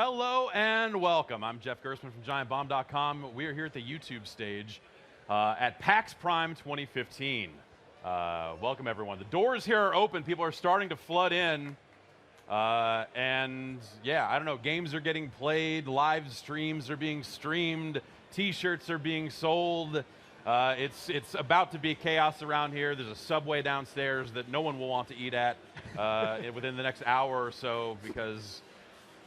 Hello and welcome. I'm Jeff Gersman from GiantBomb.com. We are here at the YouTube stage at PAX Prime 2015. Welcome, everyone. The doors here are open. People are starting to flood in. And yeah, I don't know, games are getting played, live streams are being streamed, T-shirts are being sold. It's about to be chaos around here. There's a Subway downstairs that no one will want to eat at within the next hour or so because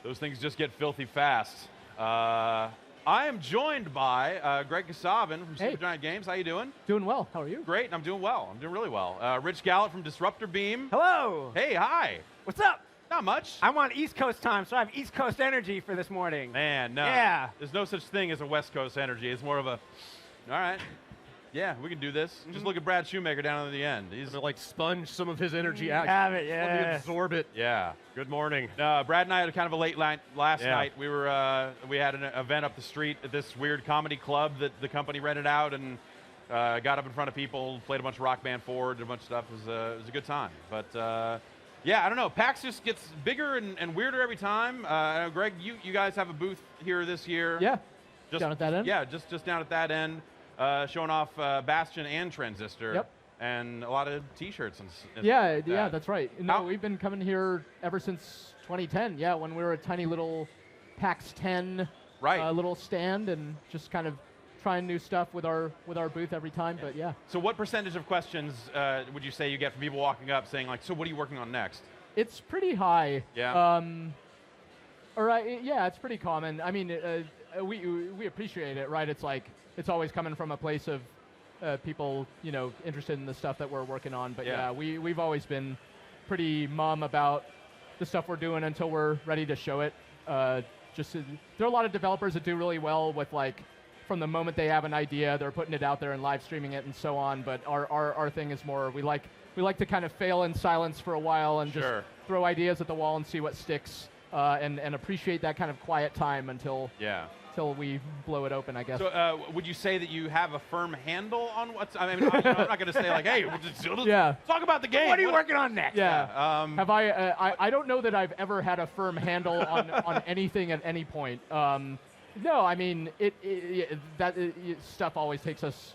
those things just get filthy fast. I am joined by Greg Kasavin from Supergiant Games. How you doing? Doing well. How are you? Great. I'm doing well. I'm doing really well. Rich Gallant from Disruptor Beam. Hello. Hey, hi. What's up? Not much. I'm on East Coast time, so I have East Coast energy for this morning. Man, no. Yeah. There's no such thing as a West Coast energy. It's more of a, all right. Yeah, we can do this. Just look at Brad Shoemaker down at the end. He's to like sponge some of his energy out. Have it, Let me yeah. absorb it. yeah. Good morning. Brad and I had kind of a late night last Yeah. night. We had an event up the street at this weird comedy club that the company rented out, and got up in front of people, played a bunch of Rock Band 4, did a bunch of stuff. It was a good time. But yeah, I don't know. PAX just gets bigger and weirder every time. I know, Greg, you guys have a booth here this year. Yeah. Just, Down at that end? Yeah, just down at that end, showing off Bastion and Transistor. Yep. And a lot of T-shirts and Yeah, like yeah, that. that's right. No, we've been coming here ever since 2010. Yeah, when we were a tiny little PAX 10 Right. little stand and just kind of trying new stuff with our booth every time. But yeah, So what percentage of questions would you say you get from people walking up saying like, so what are you working on next? it's pretty high. Yeah. Yeah, it's pretty common. I mean, we appreciate it, right? It's like it's always coming from a place of people, interested in the stuff that we're working on. But Yeah. yeah, we've always been pretty mum about the stuff we're doing until we're ready to show it. There are a lot of developers that do really well with like, from the moment they have an idea, they're putting it out there and live streaming it and so on. But our thing is more, we like to kind of fail in silence for a while and Sure. just throw ideas at the wall and see what sticks, and appreciate that kind of quiet time until we blow it open, I guess. So would you say that you have a firm handle on what's? I'm not going to say like, hey, Yeah. talk about the game. What are you working on next? Yeah. Have I don't know that I've ever had a firm handle on anything at any point. No, I mean stuff always takes us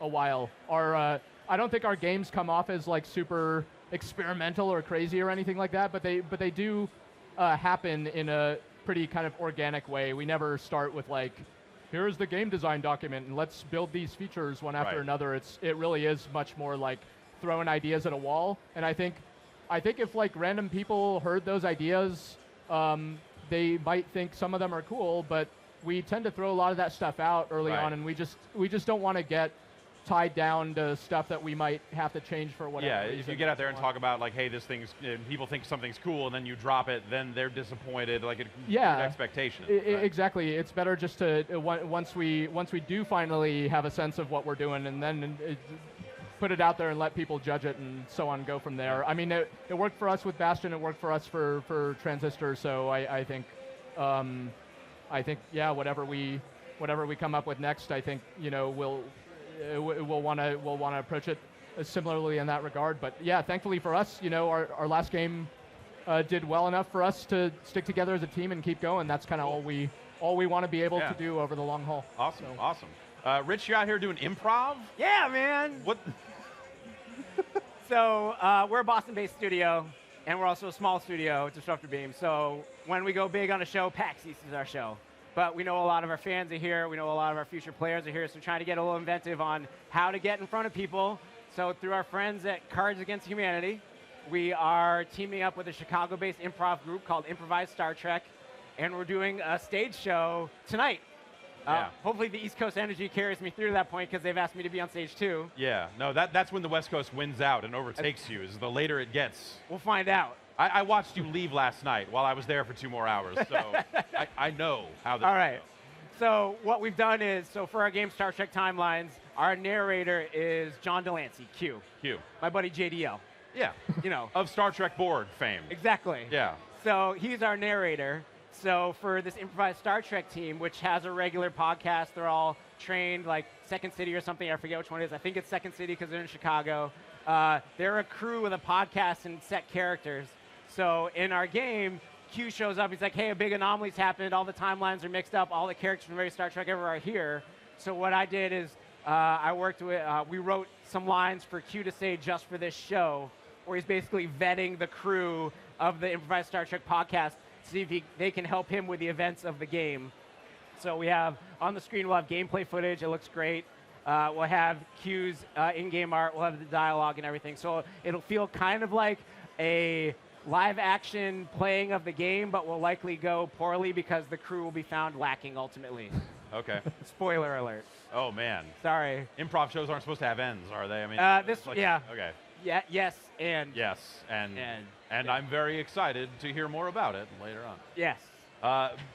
a while. I don't think our games come off as like super experimental or crazy or anything like that, but they do happen in a pretty kind of organic way. We never start with like, here's the game design document and let's build these features one after Right. another. It really is much more like throwing ideas at a wall. And I think if like random people heard those ideas, they might think some of them are cool, but we tend to throw a lot of that stuff out early Right. on, and we just don't want to get tied down to stuff that we might have to change for whatever Yeah, reason. if you get out there and talk about like, hey, this thing's, people think something's cool, and then you drop it, then they're disappointed. Like, Yeah. expectation. I- Right. Exactly. It's better just to once we do finally have a sense of what we're doing, and then put it out there and let people judge it, and so on. Go from there. I mean, it worked for us with Bastion. It worked for us for Transistor. So I think yeah, whatever we come up with next, I think we'll want to approach it similarly in that regard. But yeah, thankfully for us, our last game did well enough for us to stick together as a team and keep going. That's kind of all we want to be able Yeah. to do over the long haul. Awesome, So. awesome. Rich, you're out here doing improv? Yeah, man. What? So we're a Boston-based studio, and we're also a small studio, Disruptor Beam. So when we go big on a show, PAX East is our show. But we know a lot of our fans are here. We know a lot of our future players are here. So we're trying to get a little inventive on how to get in front of people. So through our friends at Cards Against Humanity, we are teaming up with a Chicago-based improv group called Improvised Star Trek, and we're doing a stage show tonight. Yeah. Hopefully the East Coast energy carries me through to that point because they've asked me to be on stage too. Yeah, no, that's when the West Coast wins out and overtakes you, is the later it gets. We'll find out. I watched you leave last night while I was there for 2 more hours, so I know how this All right. So what we've done is, so for our game Star Trek Timelines, our narrator is John Delancey, Q. Q. My buddy JDL. Yeah. You know. Of Star Trek board fame. Exactly. Yeah. So he's our narrator. So for this improvised Star Trek team, which has a regular podcast, they're all trained like Second City or something. I forget which one it is. I think it's Second City because they're in Chicago. They're a crew with a podcast and set characters. So in our game, Q shows up. He's like, hey, a big anomaly's happened. All the timelines are mixed up. All the characters from every Star Trek ever are here. So what I did is I worked with, we wrote some lines for Q to say just for this show, where he's basically vetting the crew of the Improvised Star Trek podcast to see if they can help him with the events of the game. So we have, on the screen, we'll have gameplay footage. It looks great. We'll have Q's in-game art. We'll have the dialogue and everything. So it'll feel kind of like a live-action playing of the game, but will likely go poorly because the crew will be found lacking ultimately. Okay. Spoiler alert. Oh, man. Sorry. Improv shows aren't supposed to have ends, are they? I mean, this, like, yeah. Okay. Yeah, yes, and. Yes, and yeah. I'm very excited to hear more about it later on. Yes.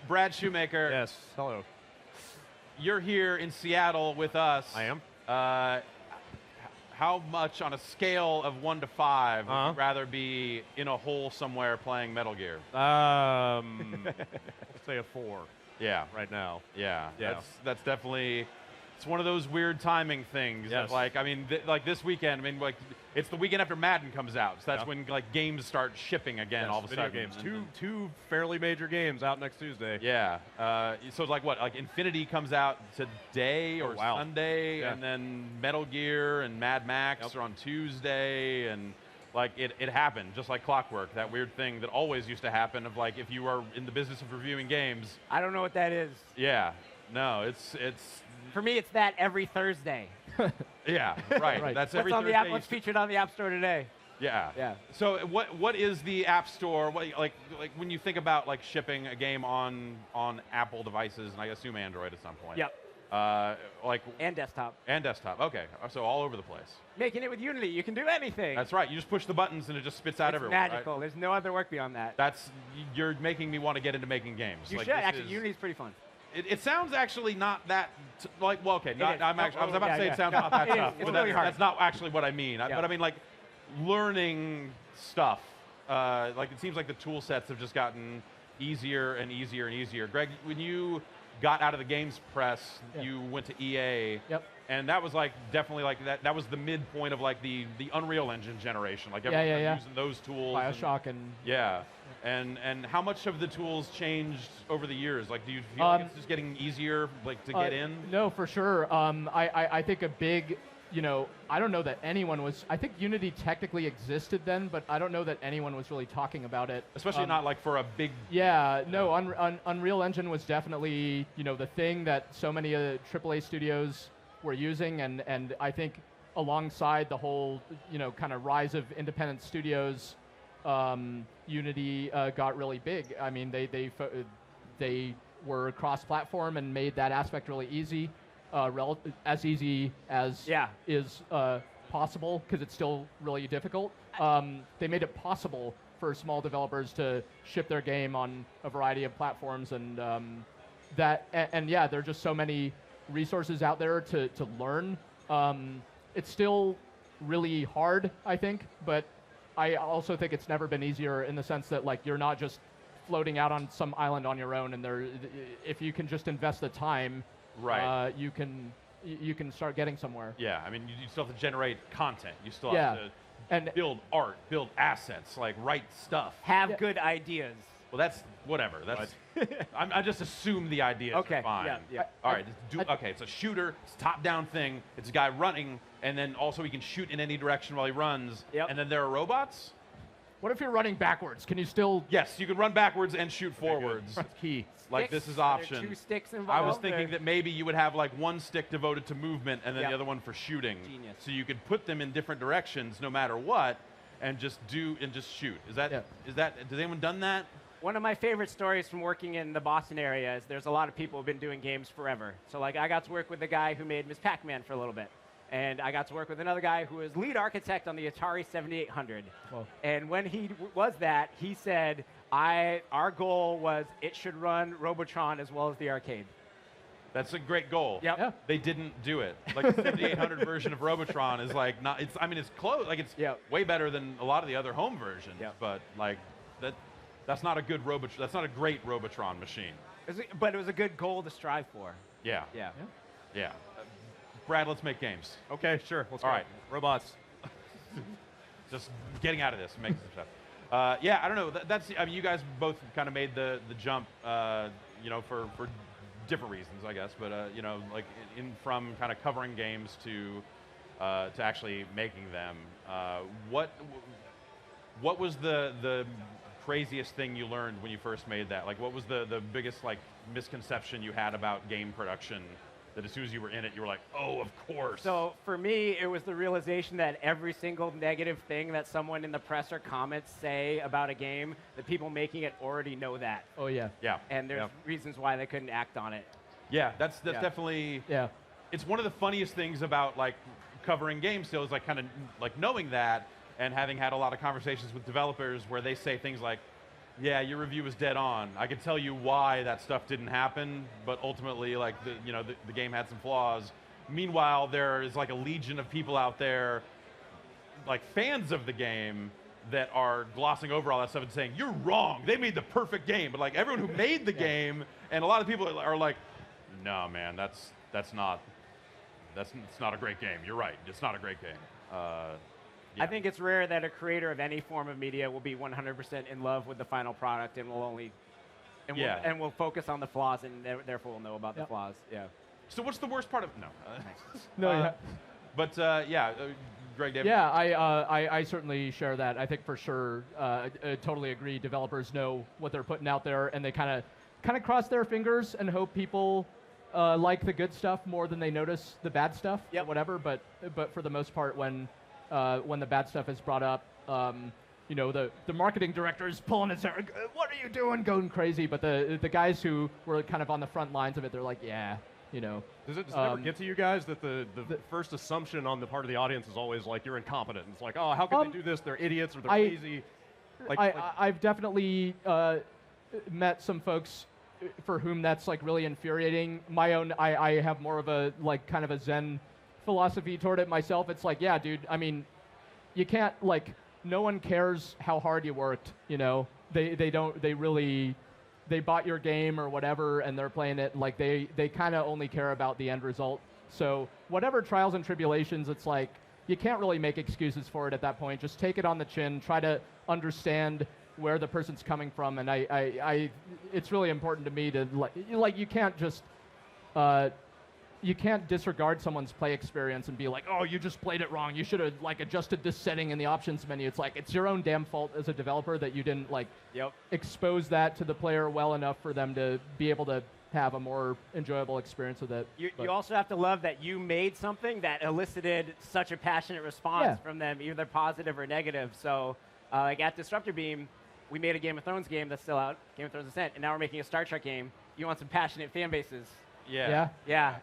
Brad Shoemaker. Yes. Hello. You're here in Seattle with us. I am. How much on a scale of 1 to 5 would Uh-huh. you rather be in a hole somewhere playing Metal Gear? Let's say a 4 Yeah. right now. Yeah. Yeah. That's definitely. It's one of those weird timing things. Yes. That, like, I mean, like this weekend. I mean, like, it's the weekend after Madden comes out, so that's Yeah. when like games start shipping again. Yes, All of a video sudden. games. Two fairly major games out next Tuesday. Yeah. So it's like what? Like Infinity comes out today or wow. Sunday, Yeah. and then Metal Gear and Mad Max are on Tuesday, and like it happened just like clockwork. That weird thing that always used to happen of like if you are in the business of reviewing games. I don't know what that is. Yeah. No, it's For me, it's that every Thursday. yeah, right. Right. That's What's every on the Thursday. app? What's featured on the App Store today? Yeah. Yeah. So what is the App Store? What, like when you think about like shipping a game on Apple devices, and I assume Android at some point. Yep. Like And desktop. and desktop. Okay. So all over the place. Making it with Unity, you can do anything. That's right. You just push the buttons and it just spits out it's everywhere. magical. Right? There's no other work beyond that. You're making me want to get into making games. You Like, should. this Actually, is- Unity's pretty fun. It sounds actually not that like well okay. Not, is. I'm actually, I was about Yeah, to say yeah. it sounds No, not that it is. tough, It's but really hard. that's not actually what I mean. Yeah. But I mean like learning stuff. Like it seems like the tool sets have just gotten easier and easier and easier. Greg, when you got out of the games press, Yeah. you went to EA. Yep. And that was like definitely like that was the midpoint of like the Unreal Engine generation. Like Yeah, everyone yeah, was yeah. using those tools. and- Bioshock and yeah. And how much have the tools changed over the years? Like, do you feel like it's just getting easier, like, to get in? No, for sure. I think a big, I don't know that anyone was. I think Unity technically existed then, but I don't know that anyone was really talking about it. Especially not like for a big. Yeah, no. Unreal Engine was definitely the thing that so many AAA studios were using, and I think alongside the whole kind of rise of independent studios. Unity got really big. I mean, they were cross-platform and made that aspect really easy, as easy as is possible, because it's still really difficult. They made it possible for small developers to ship their game on a variety of platforms, and yeah, there are just so many resources out there to learn. It's still really hard, I think, but I also think it's never been easier in the sense that like you're not just floating out on some island on your own, and if you can just invest the time, Right. you can start getting somewhere. Yeah, I mean, you still have to generate content. You still Yeah. have to And build art, build assets, like write stuff. Have good ideas. Well, that's whatever. That's I just assume the ideas Okay, are fine. yeah. All right. Okay, it's a shooter. It's a top-down thing. It's a guy running, and then also he can shoot in any direction while he runs. Yep. And then there are robots. What if you're running backwards? Can you still? Yes, you can run backwards and shoot forwards. That's key. Like Sticks? this is Are there option. 2 sticks involved? I was thinking or- that maybe you would have like one stick devoted to movement and then Yep. the other one for shooting. Genius. So you could put them in different directions no matter what, and just shoot. Is that has anyone done that? One of my favorite stories from working in the Boston area is there's a lot of people who've been doing games forever. So like I got to work with the guy who made Miss Pac-Man for a little bit. And I got to work with another guy who was lead architect on the Atari 7800. Whoa. And when he was that, he said, our goal was it should run Robotron as well as the arcade. That's a great goal. Yep. Yeah. They didn't do it. Like the 7800 version of Robotron is like not. It's. I mean, it's close. Like it's Yep. way better than a lot of the other home versions. Yep. But like that. That's not a good Robotron. That's not a great Robotron machine. But it was a good goal to strive for. Yeah. Yeah. Yeah. Brad, let's make games. Okay, sure. Let's All go. right. Robots. Just getting out of this and making some stuff. Yeah, I don't know. That's I mean, you guys both kind of made the jump, for different reasons, I guess. But like from kind of covering games to actually making them. What was the craziest thing you learned when you first made that? Like, what was the biggest like misconception you had about game production? That as soon as you were in it, you were like, oh, of course. So for me, it was the realization that every single negative thing that someone in the press or comments say about a game, the people making it already know that. Oh yeah. Yeah. And there's reasons why they couldn't act on it. Yeah, that's definitely. Yeah. It's one of the funniest things about like covering games still is like kind of like knowing that and having had a lot of conversations with developers where they say things like, yeah, your review was dead on. I could tell you why that stuff didn't happen, but ultimately, like the game had some flaws. Meanwhile, there is like a legion of people out there, like fans of the game, that are glossing over all that stuff and saying you're wrong. They made the perfect game, but like everyone who made the game, and a lot of people are like, no, man, it's not a great game. You're right. It's not a great game. Yeah. I think it's rare that a creator of any form of media will be 100% in love with the final product and will focus on the flaws and therefore will know about the flaws. Yeah. So what's the worst part of no? No, yeah. But Greg, David. Yeah, I certainly share that. I think for sure, I totally agree. Developers know what they're putting out there, and they kind of cross their fingers and hope people like the good stuff more than they notice the bad stuff or whatever. But for the most part, when the bad stuff is brought up, the marketing director is pulling his hair. What are you doing? Going crazy. But the guys who were kind of on the front lines of it, they're like, yeah. Does it ever get to you guys that the first assumption on the part of the audience is always like you're incompetent? It's like, oh, how can they do this? They're idiots or they're crazy. I've definitely met some folks for whom that's like really infuriating. I have more of a like kind of a Zen philosophy toward it myself. It's like, yeah, dude. I mean, you can't like. No one cares how hard you worked. They don't. They bought your game or whatever, and they're playing it. Like they kind of only care about the end result. So whatever trials and tribulations, it's like you can't really make excuses for it at that point. Just take it on the chin. Try to understand where the person's coming from, and it's really important to me to like you can't just you can't disregard someone's play experience and be like, oh, you just played it wrong. You should have like adjusted this setting in the options menu. It's like it's your own damn fault as a developer that you didn't like expose that to the player well enough for them to be able to have a more enjoyable experience with it. You also have to love that you made something that elicited such a passionate response from them, either positive or negative. So like at Disruptor Beam, we made a Game of Thrones game that's still out, Game of Thrones Ascent, and now we're making a Star Trek game. You want some passionate fan bases. Yeah.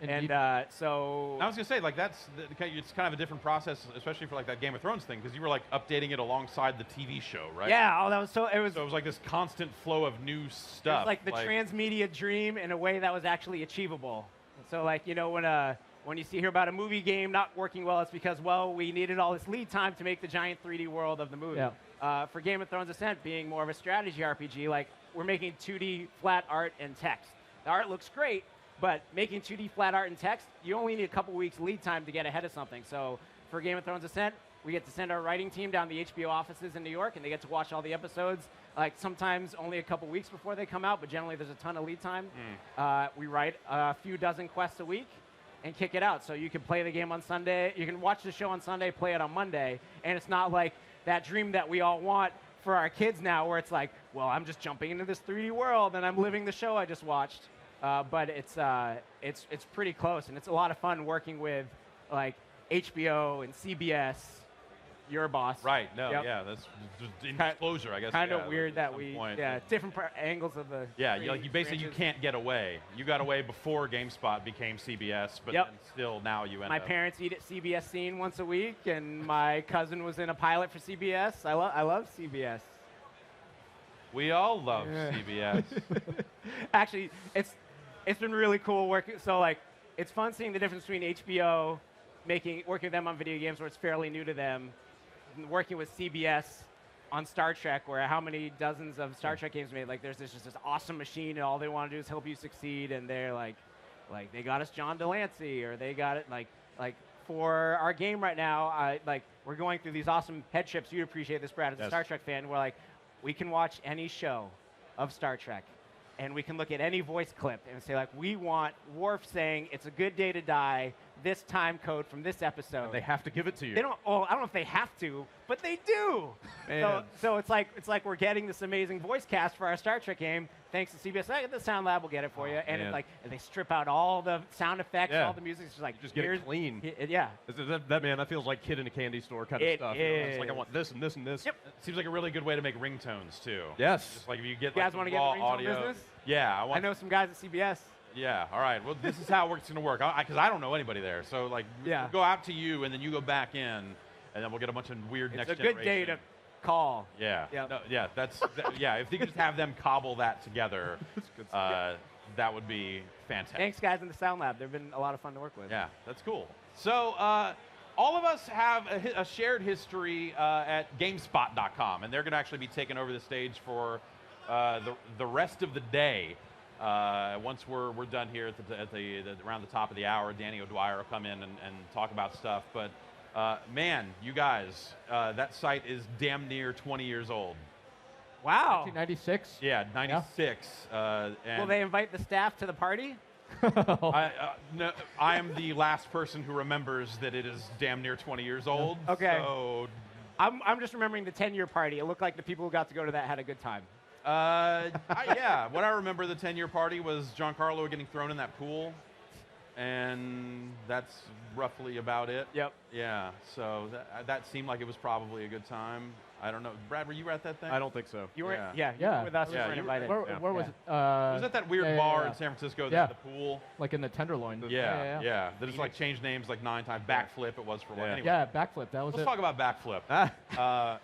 And so I was gonna say like it's kind of a different process, especially for like that Game of Thrones thing, because you were like updating it alongside the TV show, right? Yeah. Oh, that was so it was like this constant flow of new stuff. It was like the transmedia dream in a way that was actually achievable. So like when you hear about a movie game not working well, it's because we needed all this lead time to make the giant 3D world of the movie. Yeah. For Game of Thrones Ascent being more of a strategy RPG, like we're making 2D flat art and text. The art looks great. But making 2D flat art and text, you only need a couple weeks lead time to get ahead of something. So for Game of Thrones Ascent, we get to send our writing team down to the HBO offices in New York, and they get to watch all the episodes, like sometimes only a couple weeks before they come out, but generally there's a ton of lead time. We write a few dozen quests a week and kick it out. So you can play the game on Sunday. You can watch the show on Sunday, play it on Monday, and it's not like that dream that we all want for our kids now where it's like, well, I'm just jumping into this 3D world and I'm living the show I just watched. But it's pretty close, and it's a lot of fun working with like HBO and CBS. Your boss, right? No, yeah, that's just in disclosure, I guess. Kind of weird that different angles of the. Yeah, you basically you can't get away. You got away before GameSpot became CBS, but then still now you end My up. parents eat at CBS Scene once a week, and my cousin was in a pilot for CBS. I love CBS. We all love CBS. Actually, it's been really cool working. So like, it's fun seeing the difference between HBO working with them on video games where it's fairly new to them, and working with CBS on Star Trek, where how many dozens of Star Trek games made. Like, there's this awesome machine, and all they want to do is help you succeed. And they're like they got us John Delancey, or they got it like for our game right now, like we're going through these awesome headships. You'd appreciate this, Brad, as a Star Trek fan. We're like, we can watch any show of Star Trek, and we can look at any voice clip and say, like, we want Worf saying, "It's a good day to die," this time code from this episode. And they have to give it to you. They don't. Oh, I don't know if they have to, but they do. So it's like we're getting this amazing voice cast for our Star Trek game, thanks to CBS. The Sound Lab will get it for you, and it's like they strip out all the sound effects, all the music. It's just like just get it clean. Yeah. That feels like kid in a candy store kind of stuff. It's like I want this and this and this. Yep. It seems like a really good way to make ringtones too. Yes. Just like if you get You guys want to get in the ringtone audio. business? Yeah, I know some guys at CBS. Yeah, all right. Well, this is how it's going to work. Because I don't know anybody there. So, like, we'll go out to you, and then you go back in, and then we'll get a bunch of weird next generation. It's a good day to call. Yeah. Yep. No, yeah, yeah, if you could just have them cobble that together, that would be fantastic. Thanks, guys, in the Sound Lab. They've been a lot of fun to work with. Yeah, that's cool. So, all of us have a shared history at GameSpot.com, and they're going to actually be taking over the stage for the rest of the day. Once we're done here at the around the top of the hour, Danny O'Dwyer will come in and talk about stuff. But man, you guys, that site is damn near 20 years old. Wow. 1996. Yeah, 96. Will they invite the staff to the party? No, I am the last person who remembers that it is damn near 20 years old. Okay. So I'm just remembering the 10-year party. It looked like the people who got to go to that had a good time. Yeah, what I remember the 10-year party was Giancarlo getting thrown in that pool, and that's roughly about it. Yep. Yeah, so that seemed like it was probably a good time. I don't know. Brad, were you at that thing? I don't think so. You were, Yeah. you were with us. Yeah, You were invited. Where was it? It was at that weird bar in San Francisco that had the pool. Like in the Tenderloin. Yeah. They just like changed names like 9 times. Backflip it was for one. Anyway, Yeah, Backflip. That was let's it. talk about Backflip.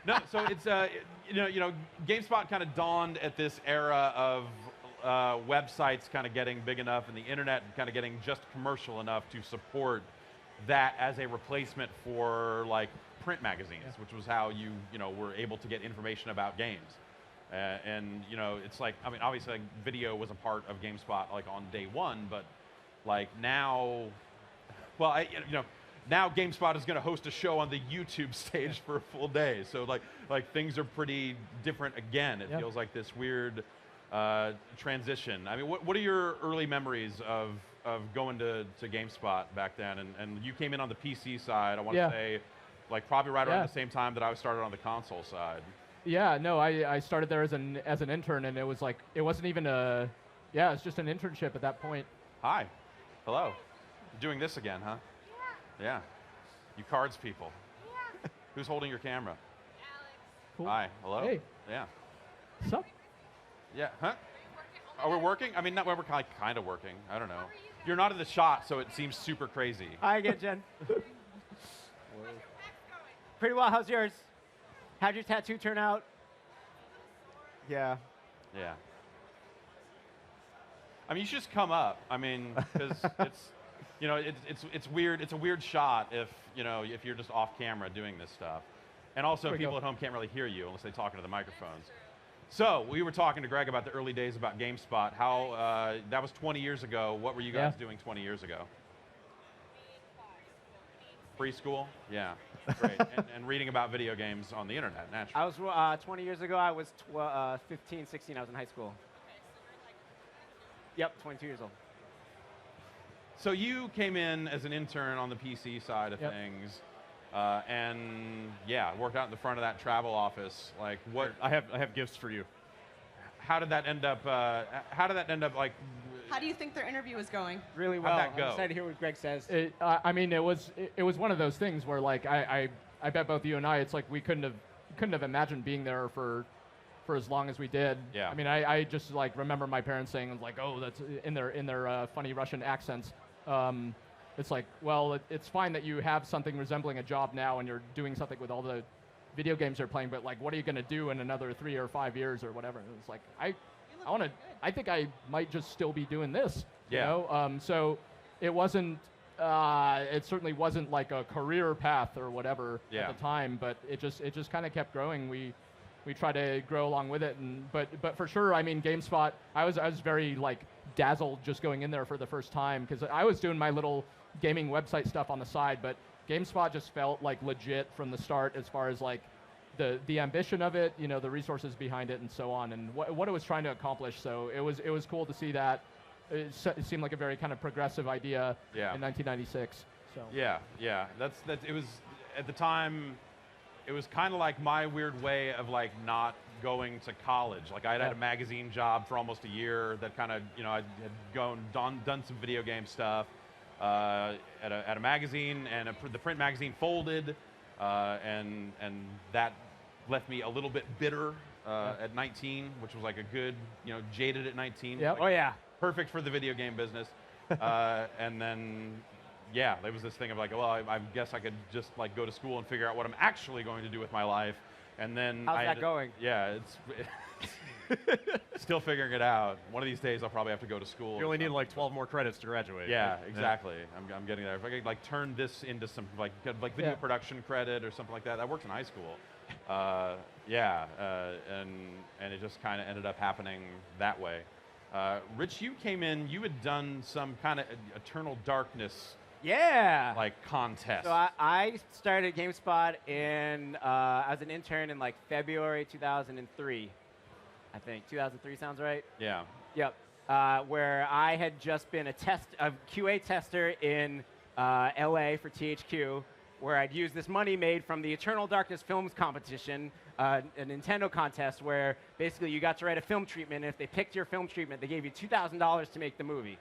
No, so it's you know, GameSpot kind of dawned at this era of websites kind of getting big enough and the internet kind of getting just commercial enough to support that as a replacement for like print magazines, which was how you know were able to get information about games. And you know, it's like, I mean, obviously like, video was a part of GameSpot like on day one, but like now, well, you know. Now GameSpot is going to host a show on the YouTube stage for a full day, so like things are pretty different again. It feels like this weird transition. I mean, what are your early memories of going to GameSpot back then? And you came in on the PC side. I want to say, like probably right around the same time that I started on the console side. Yeah, no, I started there as an intern, and it was like it wasn't even it's just an internship at that point. Hi, hello, you're doing this again, huh? Yeah. You cards people. Yeah. Who's holding your camera? Alex. Cool. Hi. Hello. Hey. Yeah. What's up? Yeah. Huh? Are we working? I mean, not we're kind of working. I don't know. You're not in the shot, so it seems super crazy. Hi again, Jen. Pretty well. How's yours? How'd your tattoo turn out? Yeah. Yeah. I mean, you should just come up. I mean, because it's. You know, it's weird. It's a weird shot if you're just off camera doing this stuff, and also people at home can't really hear you unless they talk into the microphones. So we were talking to Greg about the early days about GameSpot. How that was 20 years ago. What were you guys doing 20 years ago? Preschool. Yeah, great. and reading about video games on the internet, naturally. I was 20 years ago. I was 15, 16. I was in high school. Yep, 22 years old. So you came in as an intern on the PC side of things, and worked out in the front of that travel office. Like, what? I have gifts for you. How did that end up? Like? How do you think their interview was going? Really well. How'd that go? I'm excited to hear what Greg says. I mean, it was one of those things where like I bet both you and I, it's like we couldn't have imagined being there for as long as we did. Yeah. I mean, I just like remember my parents saying like, oh, that's in their funny Russian accents. It's like, well, it's fine that you have something resembling a job now and you're doing something with all the video games you're playing, but like, what are you going to do in another 3 or 5 years or whatever? And it's like, I think I might just still be doing this. You know? So it wasn't, it certainly wasn't like a career path or whatever at the time, but it just kind of kept growing. We try to grow along with it, but for sure, I mean, GameSpot, I was very like dazzled just going in there for the first time because I was doing my little gaming website stuff on the side, but GameSpot just felt like legit from the start as far as like the ambition of it, you know, the resources behind it and so on, and what it was trying to accomplish. So it was cool to see that. It seemed like a very kind of progressive idea in 1996. So yeah, that's it was at the time. It was kind of like my weird way of like not going to college. Like I had a magazine job for almost a year that kind of, you know, I had done some video game stuff at a magazine, and the print magazine folded, and that left me a little bit bitter at 19, which was like a good, you know, jaded at 19. Yep. Like, perfect for the video game business. And then, yeah, there was this thing of like, well, I guess I could just like go to school and figure out what I'm actually going to do with my life. And then how's that going? Yeah, it's still figuring it out. One of these days, I'll probably have to go to school. You only need like 12 more credits to graduate. Yeah, exactly. I'm getting there. If I could like turn this into some like video production credit or something like that. That worked in high school. And it just kind of ended up happening that way. Rich, you came in. You had done some kind of Eternal Darkness. Yeah. Like contest. So I started GameSpot as an intern in like February 2003. I think 2003 sounds right. Yeah. Yep. Where I had just been a QA tester in LA for THQ, where I'd used this money made from the Eternal Darkness Films competition, a Nintendo contest where basically you got to write a film treatment, and if they picked your film treatment, they gave you $2,000 to make the movie.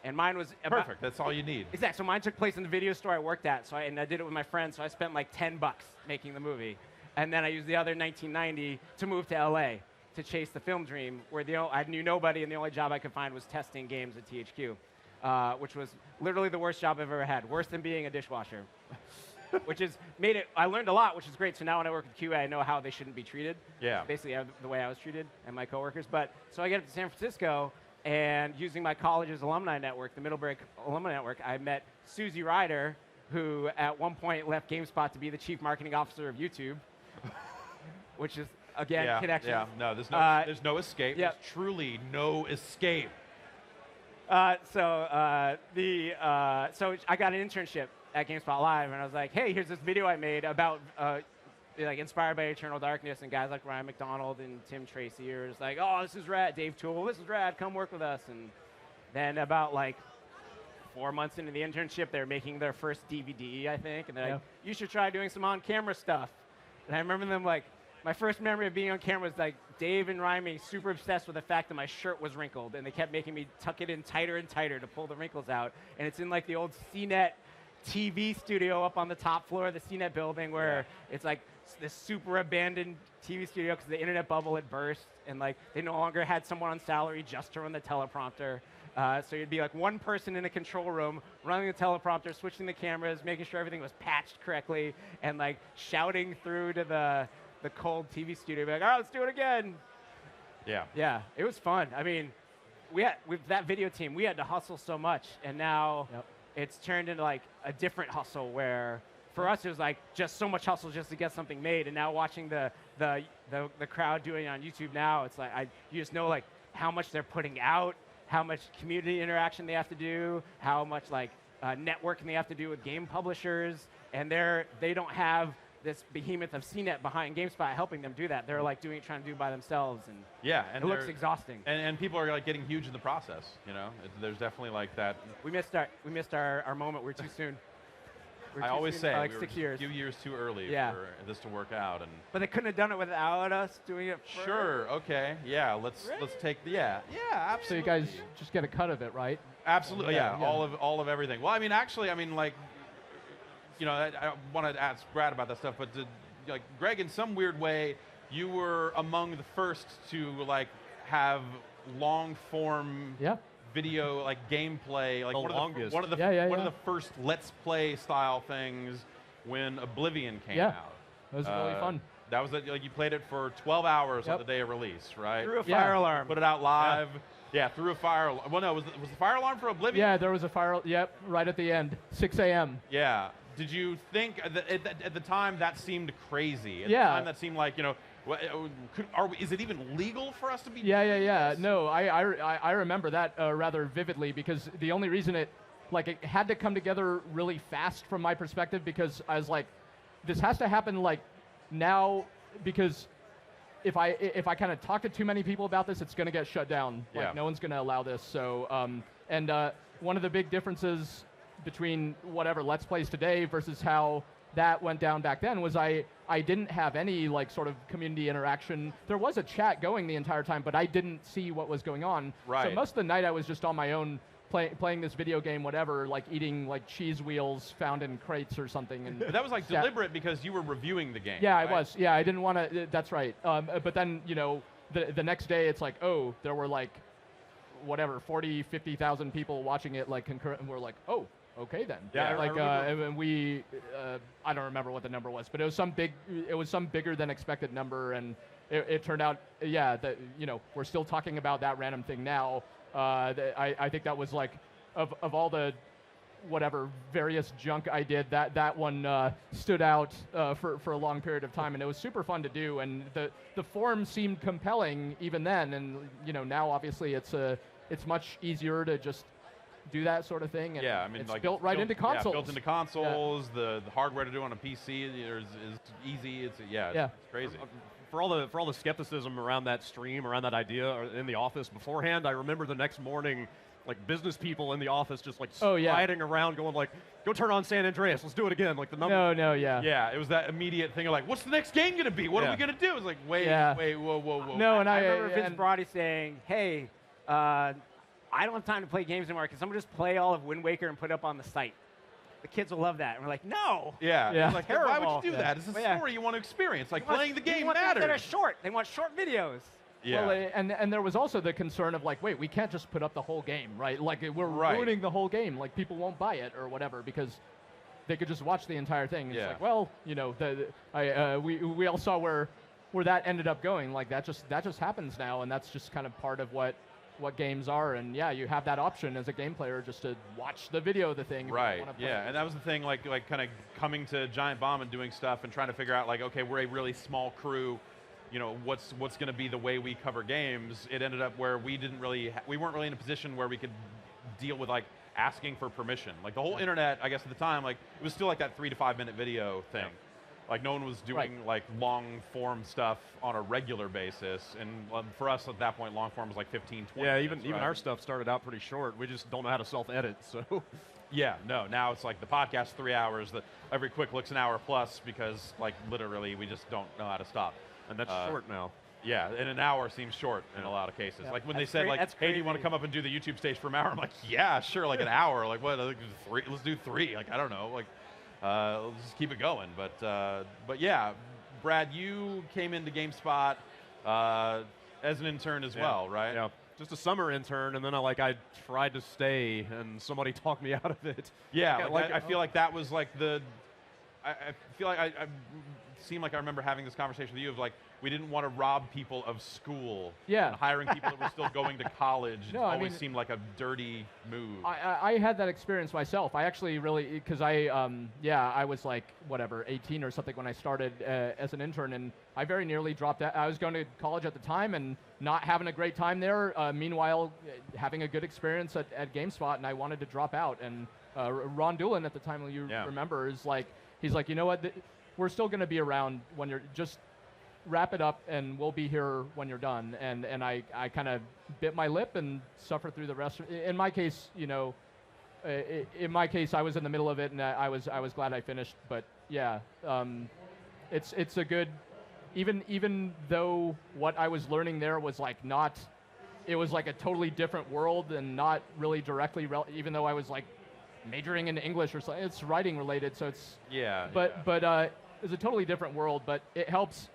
And mine was perfect. That's all you need. Exactly. So mine took place in the video store I worked at. So I did it with my friends. So I spent like $10 making the movie, and then I used the other 1990 to move to LA to chase the film dream, where I knew nobody, and the only job I could find was testing games at THQ, which was literally the worst job I've ever had, worse than being a dishwasher. I learned a lot, which is great. So now when I work with QA, I know how they shouldn't be treated. Yeah. Basically, the way I was treated and my coworkers. But so I get up to San Francisco, and using my college's alumni network, the Middlebury Alumni Network, I met Susie Ryder, who at one point left GameSpot to be the chief marketing officer of YouTube, which is, again, connection. Yeah, no, there's no escape. Yep. There's truly no escape. So I got an internship at GameSpot Live, and I was like, hey, here's this video I made about like inspired by Eternal Darkness, and guys like Ryan McDonald and Tim Tracy are just like, oh, this is rad. Dave Toole, this is rad. Come work with us. And then about like 4 months into the internship, they were making their first DVD, I think, and they're like, you should try doing some on-camera stuff. And I remember them like, my first memory of being on camera was like Dave and Ryan being super obsessed with the fact that my shirt was wrinkled, and they kept making me tuck it in tighter and tighter to pull the wrinkles out. And it's in like the old CNET TV studio up on the top floor of the CNET building, where it's like this super abandoned TV studio because the internet bubble had burst, and like they no longer had someone on salary just to run the teleprompter. So you'd be like one person in a control room running the teleprompter, switching the cameras, making sure everything was patched correctly, and like shouting through to the cold TV studio, be like, all right, let's do it again. Yeah. Yeah, it was fun. I mean, with that video team, we had to hustle so much, and now it's turned into like a different hustle where for us it was like just so much hustle just to get something made, and now watching the crowd doing it on YouTube now, it's like you just know like how much they're putting out, how much community interaction they have to do, how much like networking they have to do with game publishers, and they don't have this behemoth of CNET behind GameSpot helping them do that. They're like trying to do it by themselves, and and it looks exhausting. And people are like getting huge in the process. You know, there's definitely like that. We missed our moment. We're too soon. I always say like we were 6 years. a few years too early for this to work out. But they couldn't have done it without us doing it first. Sure. Okay. Yeah. Let's take absolutely. So you guys just get a cut of it, right? Absolutely. Yeah. All of everything. Well, I mean, actually, like, you know, I want to ask Brad about that stuff, but like Greg, in some weird way, you were among the first to like have long form video, like gameplay, like one of the first Let's Play style things when Oblivion came out. It was really fun. That was like you played it for 12 hours on the day of release, right? Through a fire alarm. Put it out live. Yeah, through a fire alarm. Well, no, was the fire alarm for Oblivion? Yeah, there was a fire. Yep, right at the end, 6 a.m. Yeah. Did you think at the time that seemed crazy? At the time that seemed like, you know, is it even legal for us to be doing this? No, I remember that rather vividly, because the only reason it like it had to come together really fast from my perspective, because I was like, this has to happen like now, because if I kind of talk to too many people about this, it's going to get shut down. Like no one's going to allow this. So one of the big differences between whatever Let's Plays today versus how that went down back then was I didn't have any like sort of community interaction. There was a chat going the entire time, but I didn't see what was going on. Right. So most of the night I was just on my own playing this video game, whatever, like eating like cheese wheels found in crates or something. And but that was like deliberate because you were reviewing the game. Yeah, right? I was. Yeah, I didn't want to. That's right. But then the next day it's like, oh, there were like whatever 40, 50,000 people watching it like concurrent, and we're like, oh. Okay then. Yeah, like and we, I don't remember what the number was, but it was some bigger than expected number, and it turned out, that we're still talking about that random thing now. I think that was like, of all the, whatever various junk I did, that one stood out for a long period of time, and it was super fun to do, and the form seemed compelling even then, and now obviously it's much easier to just do that sort of thing. And I mean, it's like built right into consoles. Yeah, built into consoles. Yeah. The hardware to do on a PC is easy. It's crazy. For all the skepticism around that stream, around that idea in the office beforehand, I remember the next morning, like business people in the office just like sliding around, going like, "Go turn on San Andreas. Let's do it again." Like the number. Yeah, it was that immediate thing of like, "What's the next game gonna be? What are we gonna do?" It's like, wait, whoa. No, and I remember Vince Brody saying, "Hey, I don't have time to play games anymore. Can someone just play all of Wind Waker and put it up on the site? The kids will love that." And we're like, no. Yeah. It's like, terrible. why would you do that? It's a story you want to experience. Like playing the game matters. That are matters. short. They want short videos. Yeah. Well, and there was also the concern of like, wait, we can't just put up the whole game, right? Like we're ruining the whole game. Like people won't buy it or whatever because they could just watch the entire thing. It's like, well, we all saw where that ended up going. Like that just happens now, and that's just kind of part of what games are. And you have that option as a game player just to watch the video of the thing. Right. And that was the thing, like kind of coming to Giant Bomb and doing stuff and trying to figure out like, okay, we're a really small crew. What's going to be the way we cover games? It ended up where we weren't really in a position where we could deal with like asking for permission. Like the whole internet, I guess at the time, like it was still like that 3 to 5 minute video thing. Like no one was doing like long form stuff on a regular basis, and for us at that point, long form was like 15, 20 minutes, even our stuff started out pretty short. We just don't know how to self-edit, so. Now it's like the podcast 3 hours, every quick look's an hour plus because like literally we just don't know how to stop. And that's short now. Yeah, and an hour seems short in a lot of cases. Like when they said like, hey, do you want to come up and do the YouTube stage for an hour? I'm like, yeah, sure, like an hour. Like what, let's do 3. Like I don't know, like. Let's just keep it going, but yeah, Brad, you came into GameSpot as an intern as well, right? Yeah, just a summer intern, and then I tried to stay, and somebody talked me out of it. Yeah, I feel like that was like I feel like I seemed like I remember having this conversation with you of like we didn't want to rob people of school. Yeah. And hiring people that were still going to college always seemed like a dirty move. I had that experience myself. I actually really, because I was like, 18 or something when I started as an intern, and I very nearly dropped out. I was going to college at the time and not having a great time there. Meanwhile, having a good experience at GameSpot, and I wanted to drop out. And Ron Doolin at the time, you remember, is like, he's like, you know what, we're still going to be around when you're just wrap it up and we'll be here when you're done. And I kind of bit my lip and suffered through the rest. In my case, I was in the middle of it, and I was glad I finished. But it's a good, even though what I was learning there was like not, it was like a totally different world and not really directly, even though I was like majoring in English or something. It's writing related, so it's but it's a totally different world. But it helps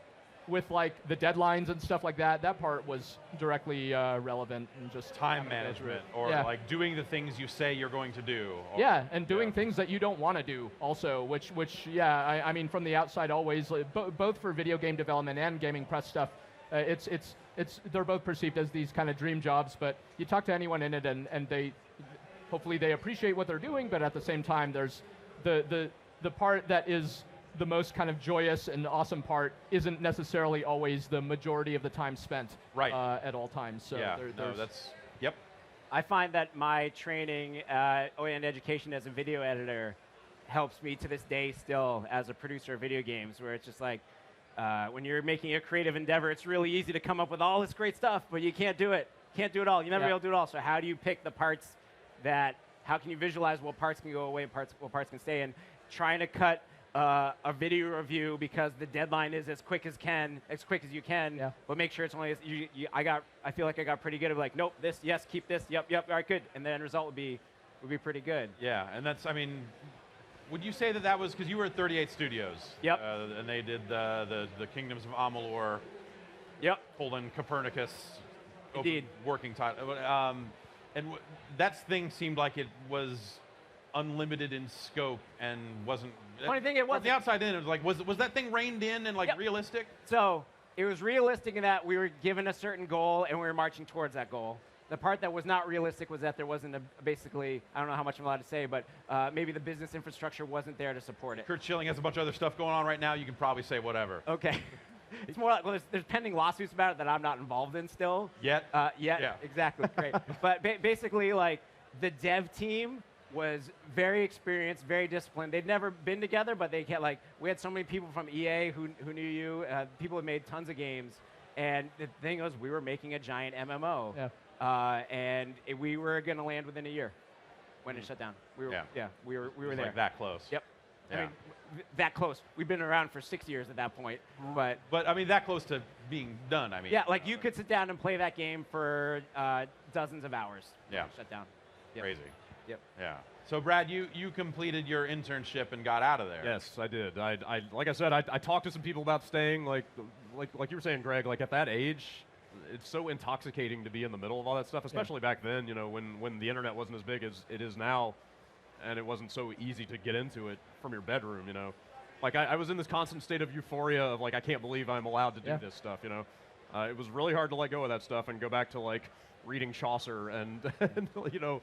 with like the deadlines and stuff like that. That part was directly relevant, and just time management or like doing the things you say you're going to do. And doing things that you don't want to do also, which I mean from the outside always, both for video game development and gaming press stuff, they're both perceived as these kind of dream jobs. But you talk to anyone in it, and they hopefully they appreciate what they're doing, but at the same time there's the part that is the most kind of joyous and awesome part isn't necessarily always the majority of the time spent at all times. So I find that my training and education as a video editor helps me to this day still as a producer of video games, where it's just like, when you're making a creative endeavor, it's really easy to come up with all this great stuff, but you can't do it. Can't do it all. You never be able to do it all. So how do you pick the parts how can you visualize what parts can go away and what parts can stay in? Trying to cut a video review because the deadline is as quick as you can, but make sure it's only, I feel like I got pretty good at like, nope, this, yes, keep this, yep, all right, good. And the end result would be pretty good. Yeah, and that's, I mean, would you say that was, because you were at 38 Studios. Yep. And they did the Kingdoms of Amalur. Yep. Copernicus. Indeed. Working title. That thing seemed like it was unlimited in scope and wasn't. Funny thing, it wasn't. From the outside in, it was like, was that thing reined in and like realistic? So it was realistic in that we were given a certain goal and we were marching towards that goal. The part that was not realistic was that there wasn't basically, I don't know how much I'm allowed to say, but maybe the business infrastructure wasn't there to support it. Kurt Schilling has a bunch of other stuff going on right now. You can probably say whatever. Okay. It's more like, well, there's pending lawsuits about it that I'm not involved in still. Yet? Yeah, exactly. Great. But basically, like, the dev team was very experienced, very disciplined. They'd never been together, but they had, like, we had so many people from EA who knew you. People had made tons of games. And the thing was, we were making a giant MMO. Yeah. And we were going to land within a year when it shut down. We were there. Like that close. Yep. Yeah. I mean, that close. We've been around for 6 years at that point, but I mean, that close to being done. I mean, yeah, like you could sit down and play that game for dozens of hours. Yeah. Shut down. Yep. Crazy. Yep. Yeah. So Brad, you completed your internship and got out of there. Yes, I did. I like I said, I talked to some people about staying. Like you were saying, Greg. Like at that age, it's so intoxicating to be in the middle of all that stuff, especially back then. You know, when the internet wasn't as big as it is now. And it wasn't so easy to get into it from your bedroom, you know. Like, I was in this constant state of euphoria of, like, I can't believe I'm allowed to do this stuff, you know. It was really hard to let go of that stuff and go back to, like, reading Chaucer and, you know,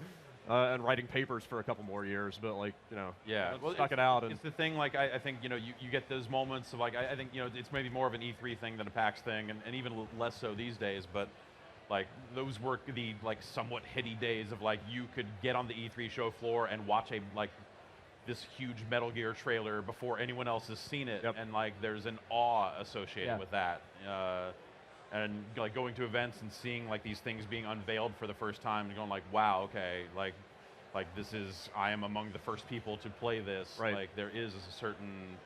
and writing papers for a couple more years. But, like, you know, stuck it out. And it's the thing, like, I think, you know, you get those moments of, like, I think, you know, it's maybe more of an E3 thing than a PAX thing, and even less so these days, but like those were the like somewhat heady days of like you could get on the E3 show floor and watch this huge Metal Gear trailer before anyone else has seen it, and like there's an awe associated with that, and like going to events and seeing like these things being unveiled for the first time and going like, wow, okay, like this is, I am among the first people to play this. Right. Like there is a certain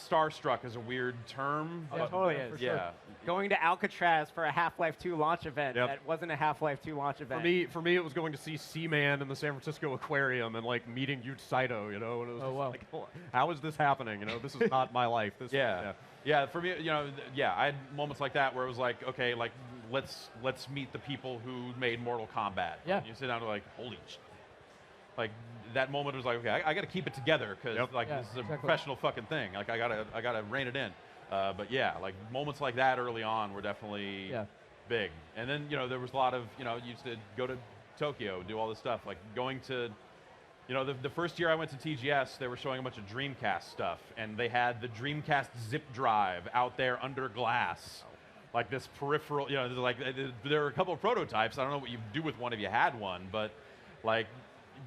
starstruck is a weird term. It totally is. Yeah. Going to Alcatraz for a Half-Life 2 launch event that wasn't a Half-Life 2 launch event. For me, it was going to see Seaman in the San Francisco Aquarium and like meeting Yuji Saito, you know. And it was like, how is this happening? You know, this is not my life. This yeah. For me, you know, I had moments like that where it was like, okay, like let's meet the people who made Mortal Kombat. Yeah. And you sit down and like, holy shit. Like that moment was like, okay, I got to keep it together because this is a professional fucking thing. Like I gotta rein it in. But yeah, like moments like that early on were definitely big. And then, you know, there was a lot of, you know, you used to go to Tokyo, do all this stuff. Like going to, you know, the first year I went to TGS, they were showing a bunch of Dreamcast stuff, and they had the Dreamcast zip drive out there under glass. Like this peripheral, you know, like there were a couple of prototypes. I don't know what you do with one if you had one, but like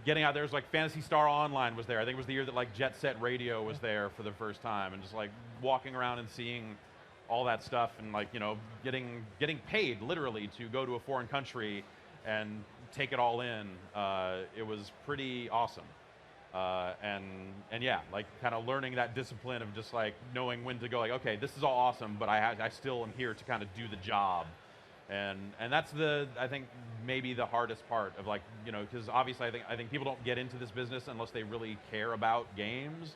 getting out there was like Phantasy Star Online was there. I think it was the year that like Jet Set Radio was there for the first time, and just like walking around and seeing all that stuff, and like, you know, getting paid literally to go to a foreign country and take it all in. It was pretty awesome. And yeah, like kind of learning that discipline of just like knowing when to go like, okay, this is all awesome, but I still am here to kind of do the job. And that's I think maybe the hardest part of like, you know, because obviously I think people don't get into this business unless they really care about games.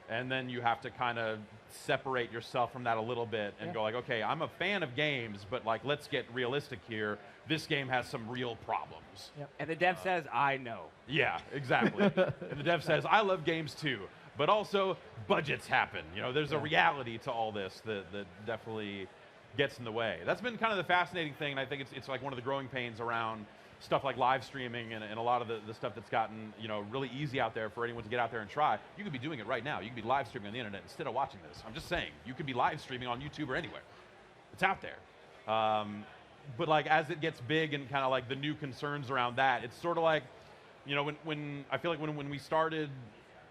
And then you have to kind of separate yourself from that a little bit and go like, okay, I'm a fan of games, but like, let's get realistic here. This game has some real problems. Yep. And the dev says, I know. Yeah, exactly. And the dev says, I love games too, but also budgets happen. You know, there's a reality to all this that definitely gets in the way. That's been kind of the fascinating thing, and I think it's like one of the growing pains around stuff like live streaming and a lot of the stuff that's gotten, you know, really easy out there for anyone to get out there and try. You could be doing it right now. You could be live streaming on the internet instead of watching this. I'm just saying, you could be live streaming on YouTube or anywhere. It's out there. but like as it gets big and kind of like the new concerns around that, it's sort of like, you know, when I feel like when we started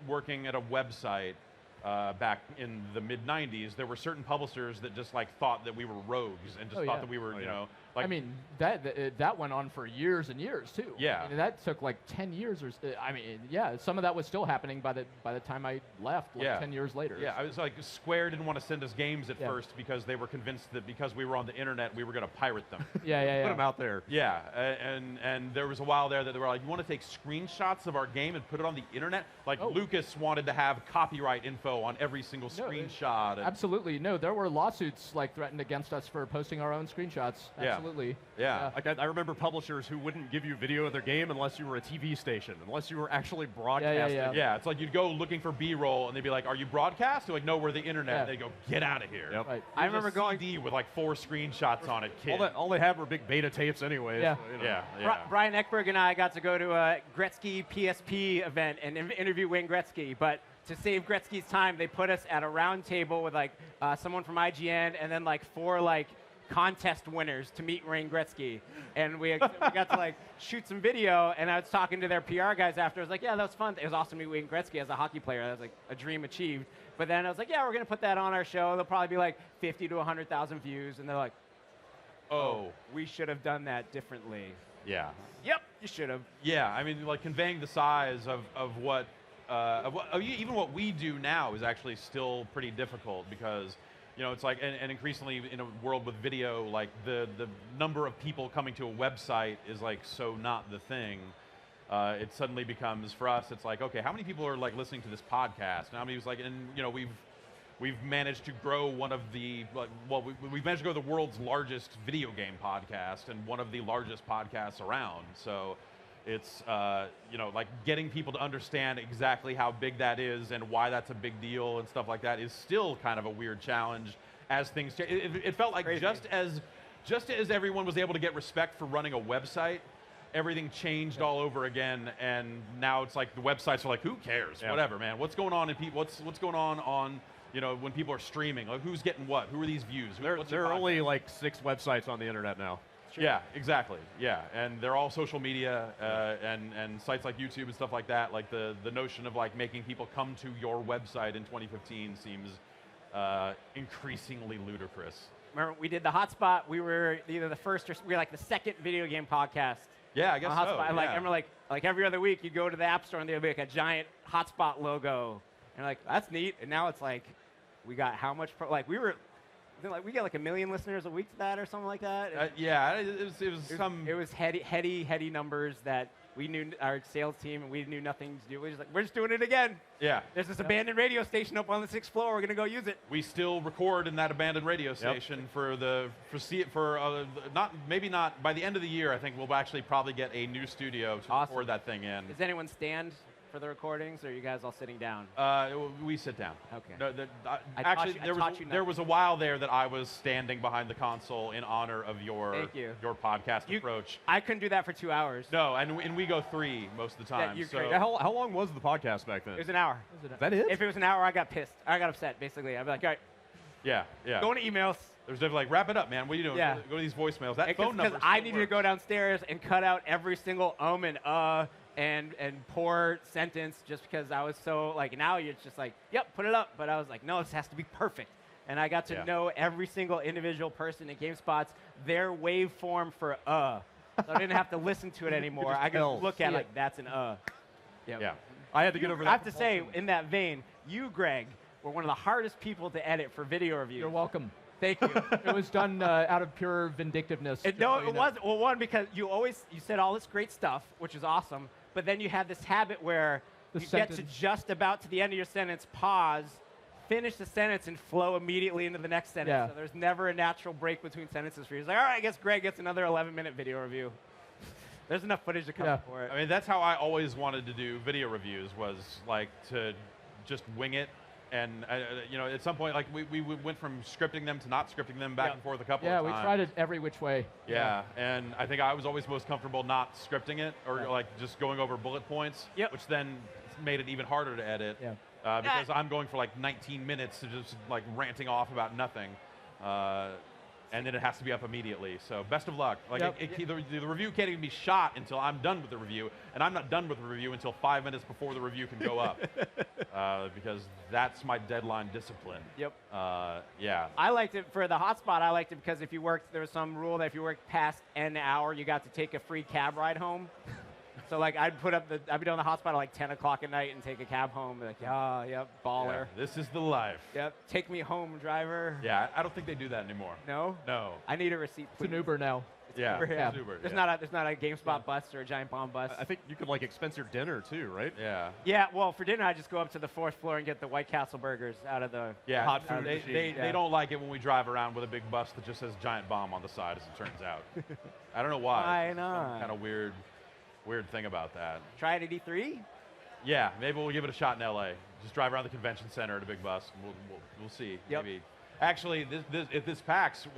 working at a website back in the mid '90s, there were certain publishers that just like thought that we were rogues and just thought that we were, you know, like. I mean, that went on for years and years too. Yeah. I mean, that took like 10 years or. I mean, yeah, some of that was still happening by the time I left, like 10 years later. Yeah, I was like, Square didn't want to send us games at first because they were convinced that because we were on the internet, we were going to pirate them. Put them out there. Yeah, and there was a while there that they were like, you want to take screenshots of our game and put it on the internet? Like Lucas wanted to have copyright info on every single screenshot. Absolutely, no. There were lawsuits like threatened against us for posting our own screenshots. Absolutely. Yeah. Like I remember publishers who wouldn't give you video of their game unless you were a TV station, unless you were actually broadcasting. Yeah, it's like you'd go looking for B-roll and they'd be like, "Are you broadcast?" They're like, "No, we're the internet." And they'd go, "Get out of here." Yep. Right. I remember going CD with like 4 screenshots on it, kid. All they had were big beta tapes anyway. Yeah. So, you know. Brian Eckberg and I got to go to a Gretzky PSP event and interview Wayne Gretzky, but to save Gretzky's time, they put us at a round table with like someone from IGN and then like 4 like contest winners to meet Wayne Gretzky, and we got to like shoot some video. And I was talking to their PR guys after. I was like, "Yeah, that was fun. It was awesome to meet Wayne Gretzky as a hockey player. That was like a dream achieved." But then I was like, "Yeah, we're gonna put that on our show. There'll probably be like 50 to 100,000 views." And they're like, "Oh, we should have done that differently." Yeah. Yep, you should have. Yeah, I mean, like conveying the size of what even what we do now is actually still pretty difficult because, you know, it's like, and increasingly in a world with video, like the number of people coming to a website is like so not the thing. It suddenly becomes, for us, it's like, okay, how many people are like listening to this podcast? And how many was like, and you know, we've managed to grow one of the, like, well, we've managed to grow the world's largest video game podcast and one of the largest podcasts around. So it's, you know, like getting people to understand exactly how big that is and why that's a big deal and stuff like that is still kind of a weird challenge as things change. It felt like just as everyone was able to get respect for running a website, everything changed all over again, and now it's like the websites are like, who cares? Whatever, man. What's going on in people? What's going on, you know, when people are streaming? Like, who's getting what? Who are these views? There are only like 6 websites on the internet now. Yeah, exactly. Yeah, and they're all social media and sites like YouTube and stuff like that. Like the notion of like making people come to your website in 2015 seems increasingly ludicrous. Remember, we did the Hotspot. We were either the first or we were like the second video game podcast. Yeah, I guess so. And like, I remember like every other week you'd go to the App Store and there'd be like a giant Hotspot logo, and like that's neat. And now it's like we got how much? We got like 1 million listeners a week to that or something like that. Yeah, it was heady numbers that we knew our sales team and we knew nothing to do. We're just doing it again. Yeah. There's this abandoned radio station up on the 6th floor. We're gonna go use it. We still record in that abandoned radio station maybe not by the end of the year. I think we'll actually probably get a new studio to record that thing in. Does anyone stand for the recordings, or are you guys all sitting down? We sit down. Okay. No, actually, there was a while there that I was standing behind the console in honor of your podcast approach. I couldn't do that for 2 hours. No, and we go 3 most of the time. Yeah, how long was the podcast back then? It was an hour. Is that it? If it was an hour, I got pissed. I got upset, basically. I'd be like, all right. Yeah. Going to emails. There's definitely like, wrap it up, man. What are you doing? Yeah. Go to these voicemails. That phone number. Because I needed to go downstairs and cut out every single and poor sentence just because I was so like, now you're just like, yep, put it up. But I was like, no, this has to be perfect. And I got to know every single individual person in GameSpot's their waveform for So I didn't have to listen to it anymore. I could look at it like, that's an Yep. Yeah. I had to get over that. I have to say, in that vein, you, Greg, were one of the hardest people to edit for video reviews. You're welcome. Thank you. It was done out of pure vindictiveness. It wasn't. Well, one, because you said all this great stuff, which is awesome, but then you had this habit where you get to just about to the end of your sentence, pause, finish the sentence, and flow immediately into the next sentence. Yeah. So there's never a natural break between sentences for you. It's like, all right, I guess Greg gets another 11-minute video review. There's enough footage to cover for it. I mean, that's how I always wanted to do video reviews, was like to just wing it. And, you know, at some point, like, we went from scripting them to not scripting them back and forth a couple of times. Yeah, we tried it every which way. Yeah, and I think I was always most comfortable not scripting it, or like just going over bullet points, which then made it even harder to edit. Yeah. Because I'm going for like 19 minutes to just like ranting off about nothing. and then it has to be up immediately. So best of luck. Like Yep. the review can't even be shot until I'm done with the review, and I'm not done with the review until 5 minutes before the review can go up, because that's my deadline discipline. Yep. Yeah. I liked it for the hotspot. I liked it because if you worked, there was some rule that if you worked past an hour, you got to take a free cab ride home. So like I'd be doing the hotspot at like 10 o'clock at night and take a cab home. Like, oh, yep, baller. Yeah, this is the life. Yep, take me home, driver. Yeah, I don't think they do that anymore. No? No. I need a receipt, It's please. an Uber now. Yeah, Uber, yeah. it's Uber. There's Yeah. not a GameSpot bus or a Giant Bomb bus. I think you could like expense your dinner too, right? Yeah. Yeah, well, for dinner I just go up to the 4th floor and get the White Castle burgers out of the Yeah, hot food they, machine. they, Yeah. they don't like it when we drive around with a big bus that just says Giant Bomb on the side, as it turns out. I don't know why. Why It's some not? kind of weird thing about that. Try it at E3. Yeah, maybe we'll give it a shot in LA. Just drive around the convention center in a big bus. And we'll see. Yep. Maybe. Actually, at this PAX,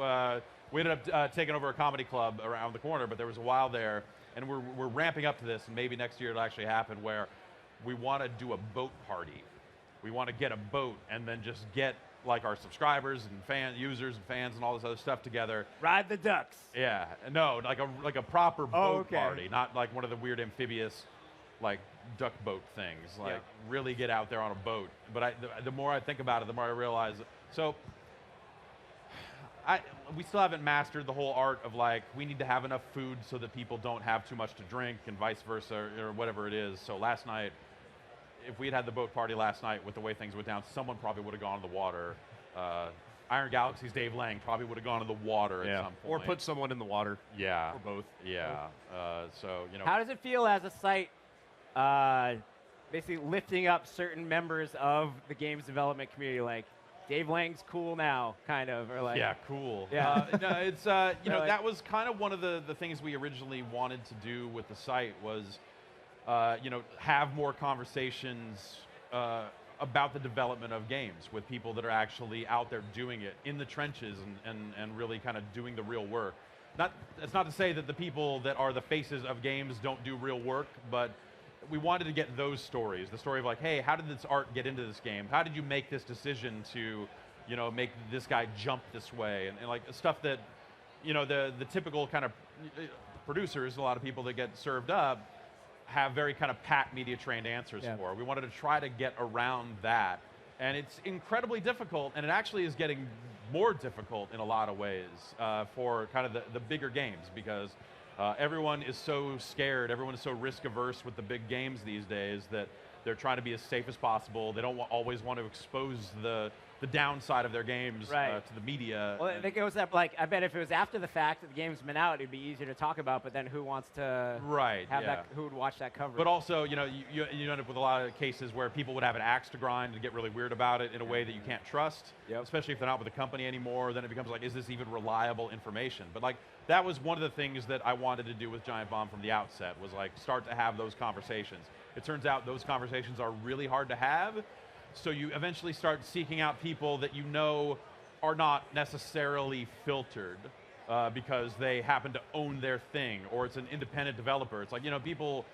we ended up taking over a comedy club around the corner, but there was a while there, and we're ramping up to this, and maybe next year it'll actually happen, where we want to do a boat party. We want to get a boat and then just get like our subscribers and users and fans and all this other stuff together. Ride the ducks. Yeah, no, like a proper boat okay. party, not like one of the weird amphibious, like duck boat things. Like really get out there on a boat. But the more I think about it, the more I realize. So we still haven't mastered the whole art of like we need to have enough food so that people don't have too much to drink and vice versa or whatever it is. So last night, if we had the boat party last night with the way things went down, someone probably would have gone to the water. Iron Galaxy's Dave Lang probably would have gone to the water at some point. Or put someone in the water. Yeah. Or both. Yeah. So, you know. How does it feel as a site basically lifting up certain members of the games development community? Like, Dave Lang's cool now, kind of, or like. Yeah, cool. Yeah. No, it's, you know, that was kind of one of the things we originally wanted to do with the site was, you know, have more conversations about the development of games with people that are actually out there doing it in the trenches and really kind of doing the real work. That's not to say that the people that are the faces of games don't do real work, but we wanted to get those stories. The story of like, hey, how did this art get into this game? How did you make this decision to, you know, make this guy jump this way? And like stuff that, you know, the typical kind of producers, a lot of people that get served up, have very kind of pat media trained answers for. We wanted to try to get around that. And it's incredibly difficult, and it actually is getting more difficult in a lot of ways for kind of the bigger games, because everyone is so scared, everyone is so risk averse with the big games these days that they're trying to be as safe as possible. They don't always want to expose the downside of their games to the media. Well, it goes up, like, I bet if it was after the fact that the game's been out, it'd be easier to talk about, but then who wants to have that, who would watch that coverage? But also, you know, you end up with a lot of cases where people would have an axe to grind and get really weird about it in a way that you can't trust, especially if they're not with the company anymore. Then it becomes like, is this even reliable information? But like, that was one of the things that I wanted to do with Giant Bomb from the outset, was like, start to have those conversations. It turns out those conversations are really hard to have, so you eventually start seeking out people that you know are not necessarily filtered because they happen to own their thing, or it's an independent developer. It's like, you know, people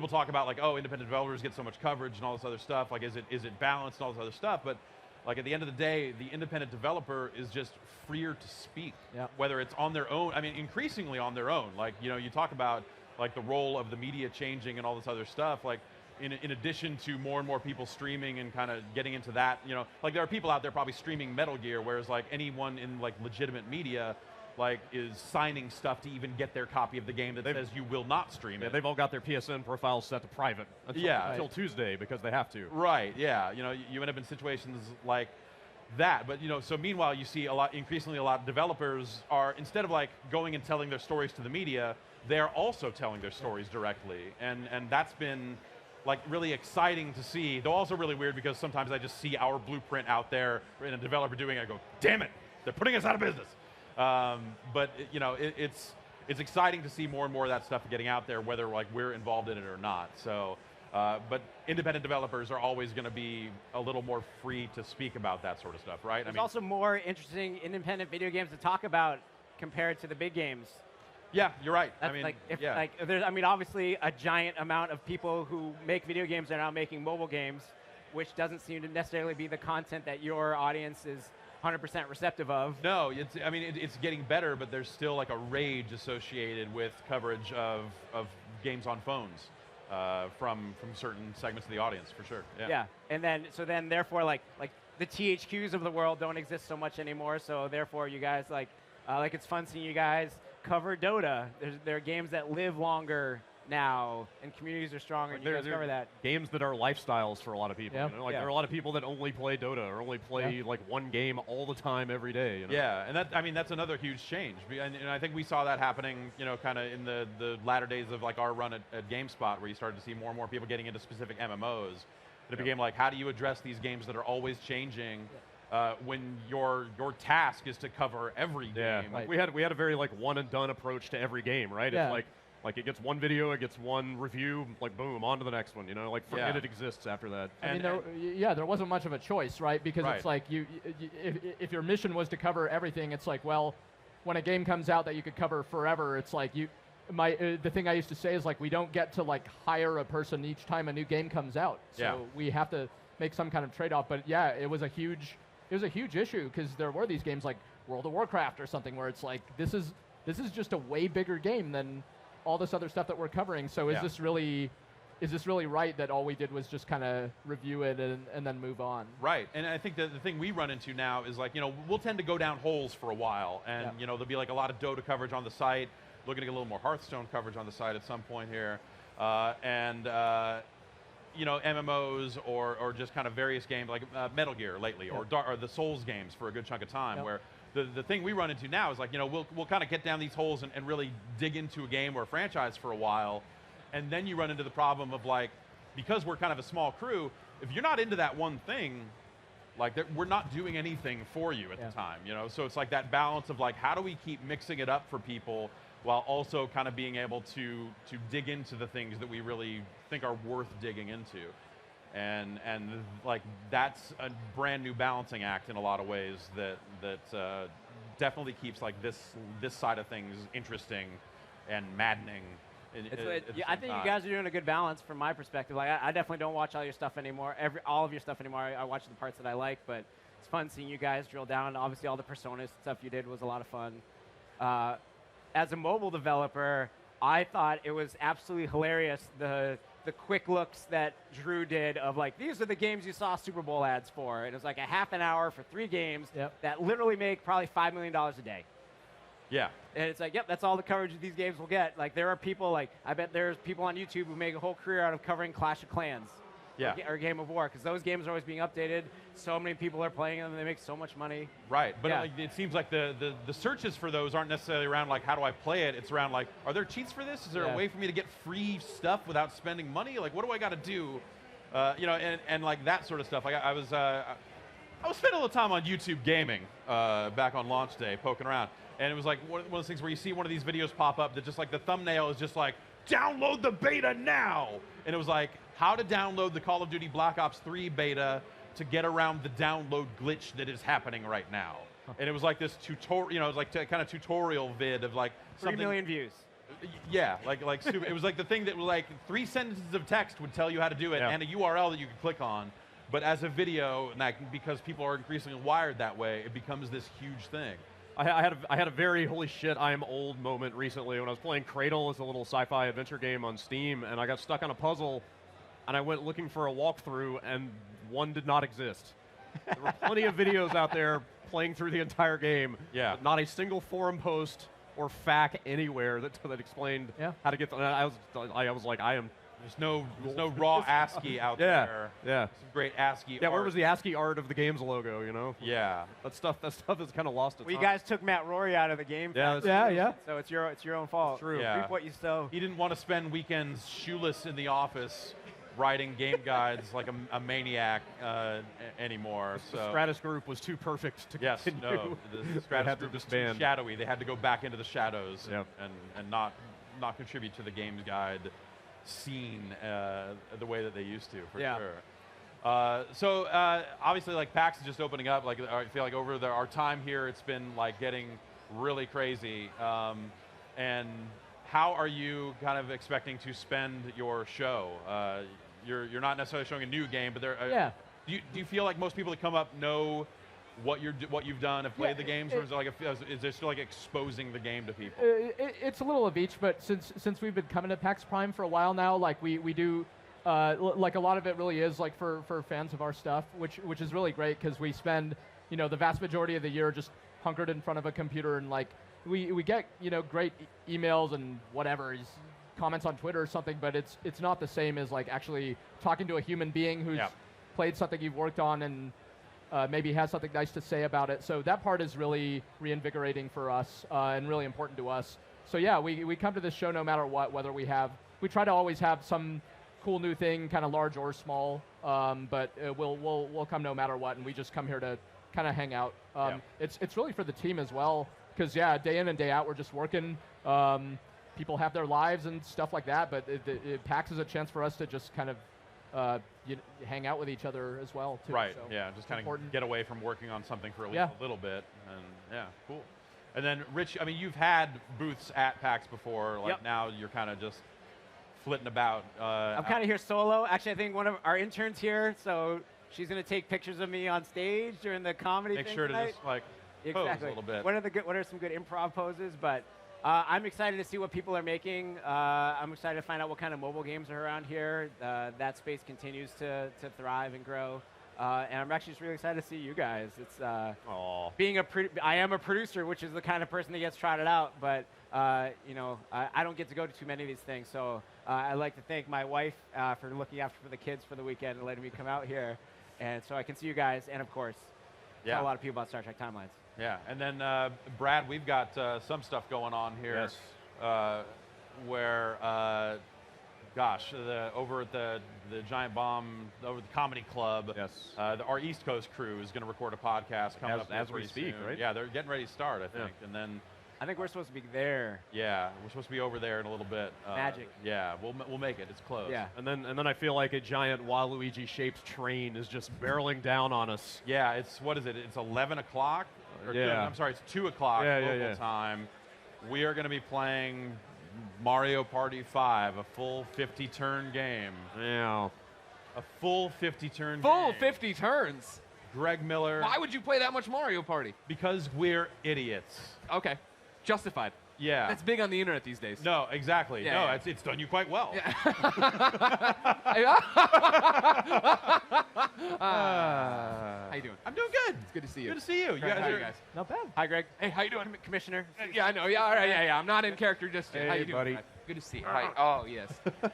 talk about like, oh, independent developers get so much coverage and all this other stuff. Like, is it balanced and all this other stuff? But like at the end of the day, the independent developer is just freer to speak, whether it's on their own. I mean, increasingly on their own. Like, you know, you talk about like the role of the media changing and all this other stuff. Like, in addition to more and more people streaming and kind of getting into that, you know, like there are people out there probably streaming Metal Gear, whereas like anyone in like legitimate media like is signing stuff to even get their copy of the game that says you will not stream it. They've all got their PSN profiles set to private until Tuesday because they have to. Right, yeah. You know, you end up in situations like that. But, you know, so meanwhile you see increasingly a lot of developers are, instead of like going and telling their stories to the media, they're also telling their stories directly. And that's been like really exciting to see, though also really weird because sometimes I just see our blueprint out there and a developer doing it, I go, damn it, they're putting us out of business. But you know, it's exciting to see more and more of that stuff getting out there, whether like we're involved in it or not. So, but independent developers are always going to be a little more free to speak about that sort of stuff, right? There's also more interesting independent video games to talk about compared to the big games. Yeah, you're right. That's there's, I mean, obviously a giant amount of people who make video games are now making mobile games, which doesn't seem to necessarily be the content that your audience is 100% receptive of. No, I mean, it's getting better, but there's still like a rage associated with coverage of games on phones from certain segments of the audience, for sure. Yeah, and then therefore like the THQs of the world don't exist so much anymore. So therefore, you guys like it's fun seeing you guys cover Dota. There are games that live longer now, and communities are stronger, and you guys cover that. Games that are lifestyles for a lot of people. Yeah. You know? Like, there are a lot of people that only play Dota or only play like one game all the time every day. You know? Yeah, and that's another huge change. And I think we saw that happening, kind of in the latter days of like our run at GameSpot, where you started to see more and more people getting into specific MMOs. And it became like, how do you address these games that are always changing? When your task is to cover every game. Yeah, like we had a very like one and done approach to every game, right? Yeah. It's like it gets one video, it gets one review, like boom, on to the next one. Like forget it exists after that. I mean, there wasn't much of a choice, right? Because it's like if your mission was to cover everything, it's like, well, when a game comes out that you could cover forever, it's like the thing I used to say is like we don't get to like hire a person each time a new game comes out. So we have to make some kind of trade-off. But yeah, it was a huge issue because there were these games like World of Warcraft or something where it's like this is just a way bigger game than all this other stuff that we're covering. So is this really right that all we did was just kind of review it and then move on? Right, and I think that the thing we run into now is like, we'll tend to go down holes for a while, and there'll be like a lot of Dota coverage on the site, looking to get a little more Hearthstone coverage on the site at some point here, and MMOs or just kind of various games like Metal Gear lately, or the Souls games for a good chunk of time, where the thing we run into now is like, we'll kind of get down these holes and really dig into a game or a franchise for a while, and then you run into the problem of like, because we're kind of a small crew, if you're not into that one thing, like we're not doing anything for you at the time, So it's like that balance of like, how do we keep mixing it up for people while also kind of being able to dig into the things that we really think are worth digging into. And like that's a brand new balancing act in a lot of ways that definitely keeps like this side of things interesting and maddening. I think you guys are doing a good balance from my perspective. Like I definitely don't watch all your stuff anymore, all of your stuff anymore. I watch the parts that I like, but it's fun seeing you guys drill down. Obviously, all the Personas stuff you did was a lot of fun. As a mobile developer, I thought it was absolutely hilarious the quick looks that Drew did of like, these are the games you saw Super Bowl ads for. And it was like a half an hour for 3 games that literally make probably $5 million a day. Yeah. And it's like, that's all the coverage these games will get. Like there are people like, I bet there's people on YouTube who make a whole career out of covering Clash of Clans. Or Game of War, because those games are always being updated. So many people are playing them, and they make so much money. Right, but like, it seems like the searches for those aren't necessarily around like, how do I play it? It's around like, are there cheats for this? Is there a way for me to get free stuff without spending money? Like, what do I got to do? And like that sort of stuff. Like I was spending a little time on YouTube gaming back on launch day, poking around, and it was like one of those things where you see one of these videos pop up that just like the thumbnail is just like, download the beta now, and it was like, how to download the Call of Duty Black Ops 3 beta to get around the download glitch that is happening right now. And it was like this tutorial, it was like kind of tutorial vid of like 3 million views. Yeah, like super, it was like the thing that was like 3 sentences of text would tell you how to do it and a URL that you could click on. But as a video, because people are increasingly wired that way, it becomes this huge thing. I had a very holy shit I am old moment recently when I was playing Cradle as a little sci-fi adventure game on Steam, and I got stuck on a puzzle. And I went looking for a walkthrough, and one did not exist. There were plenty of videos out there playing through the entire game, but not a single forum post or FAQ anywhere that explained how to get. I was like, There's no raw ASCII out there. Yeah. Some great ASCII. Yeah, where was the ASCII art of the game's logo? Yeah. That stuff is kind of lost. Well, you guys took Matt Rory out of the game. Yeah. So it's your own fault. True. Yeah. Reap what you sow. He didn't want to spend weekends shoeless in the office, writing game guides like a maniac anymore. So the Stratus group was too perfect to continue. No, the Stratus group was too shadowy. They had to go back into the shadows and not contribute to the games guide scene the way that they used to, for sure. So obviously, like PAX is just opening up. Like I feel like over our time here, it's been like getting really crazy. And how are you kind of expecting to spend your show? You're not necessarily showing a new game, but do you feel like most people that come up know what you've done, have played the games, or is it still like exposing the game to people? It's a little of each, but since we've been coming to PAX Prime for a while now, like we do, like a lot of it really is like for fans of our stuff, which is really great because we spend the vast majority of the year just hunkered in front of a computer, and like we get great emails and whatever, comments on Twitter or something, but it's not the same as like actually talking to a human being who's played something you've worked on and maybe has something nice to say about it. So that part is really reinvigorating for us and really important to us. So yeah, we come to this show no matter what, whether we try to always have some cool new thing, kind of large or small, but we'll come no matter what, and we just come here to kind of hang out. It's really for the team as well, because day in and day out we're just working. People have their lives and stuff like that, but PAX is a chance for us to just kind of hang out with each other as well, too. Right, so yeah, just kind of get away from working on something for at least a little bit, and cool. And then, Rich, I mean, you've had booths at PAX before, like now you're kind of just flitting about. I'm kind of here solo. Actually, I think one of our interns here, so she's going to take pictures of me on stage during the comedy Make thing sure tonight. to just, like, pose a little bit. What are some good improv poses? But I'm excited to see what people are making. I'm excited to find out what kind of mobile games are around here. That space continues to thrive and grow. And I'm actually just really excited to see you guys. It's I am a producer, which is the kind of person that gets trotted out, but I don't get to go to too many of these things. So I'd like to thank my wife for looking after for the kids for the weekend and letting me come out here, and so I can see you guys, and of course, tell a lot of people about Star Trek Timelines. Yeah, and then Brad, we've got some stuff going on here, where, over at the Giant Bomb, over at the Comedy Club, our East Coast crew is going to record a podcast coming up as we speak, soon. right? Yeah, they're getting ready to start, I think, and then I think we're supposed to be there. Yeah, we're supposed to be over there in a little bit. Magic. Yeah, we'll make it. It's close. Yeah. And then I feel like a giant Waluigi-shaped train is just barreling down on us. Yeah, it's what is it? It's 11 o'clock. Yeah. I'm sorry, it's 2 o'clock local time. We are going to be playing Mario Party 5, a full 50-turn game. Yeah. A full 50-turn game. Full 50 turns? Greg Miller. Why would you play that much Mario Party? Because we're idiots. Okay. Justified. Yeah. That's big on the internet these days. No, exactly. Yeah, no, yeah. It's done you quite well. Yeah. How you doing? I'm doing good. It's good to see you. Good to see you. How are you guys? Not bad. Hi, Greg. Hey, how you doing? Commissioner. Yeah, I know. Yeah, all right. Yeah. I'm not in character just yet. Hey, How you doing? buddy. Good to see you. Hi. Oh, yes. So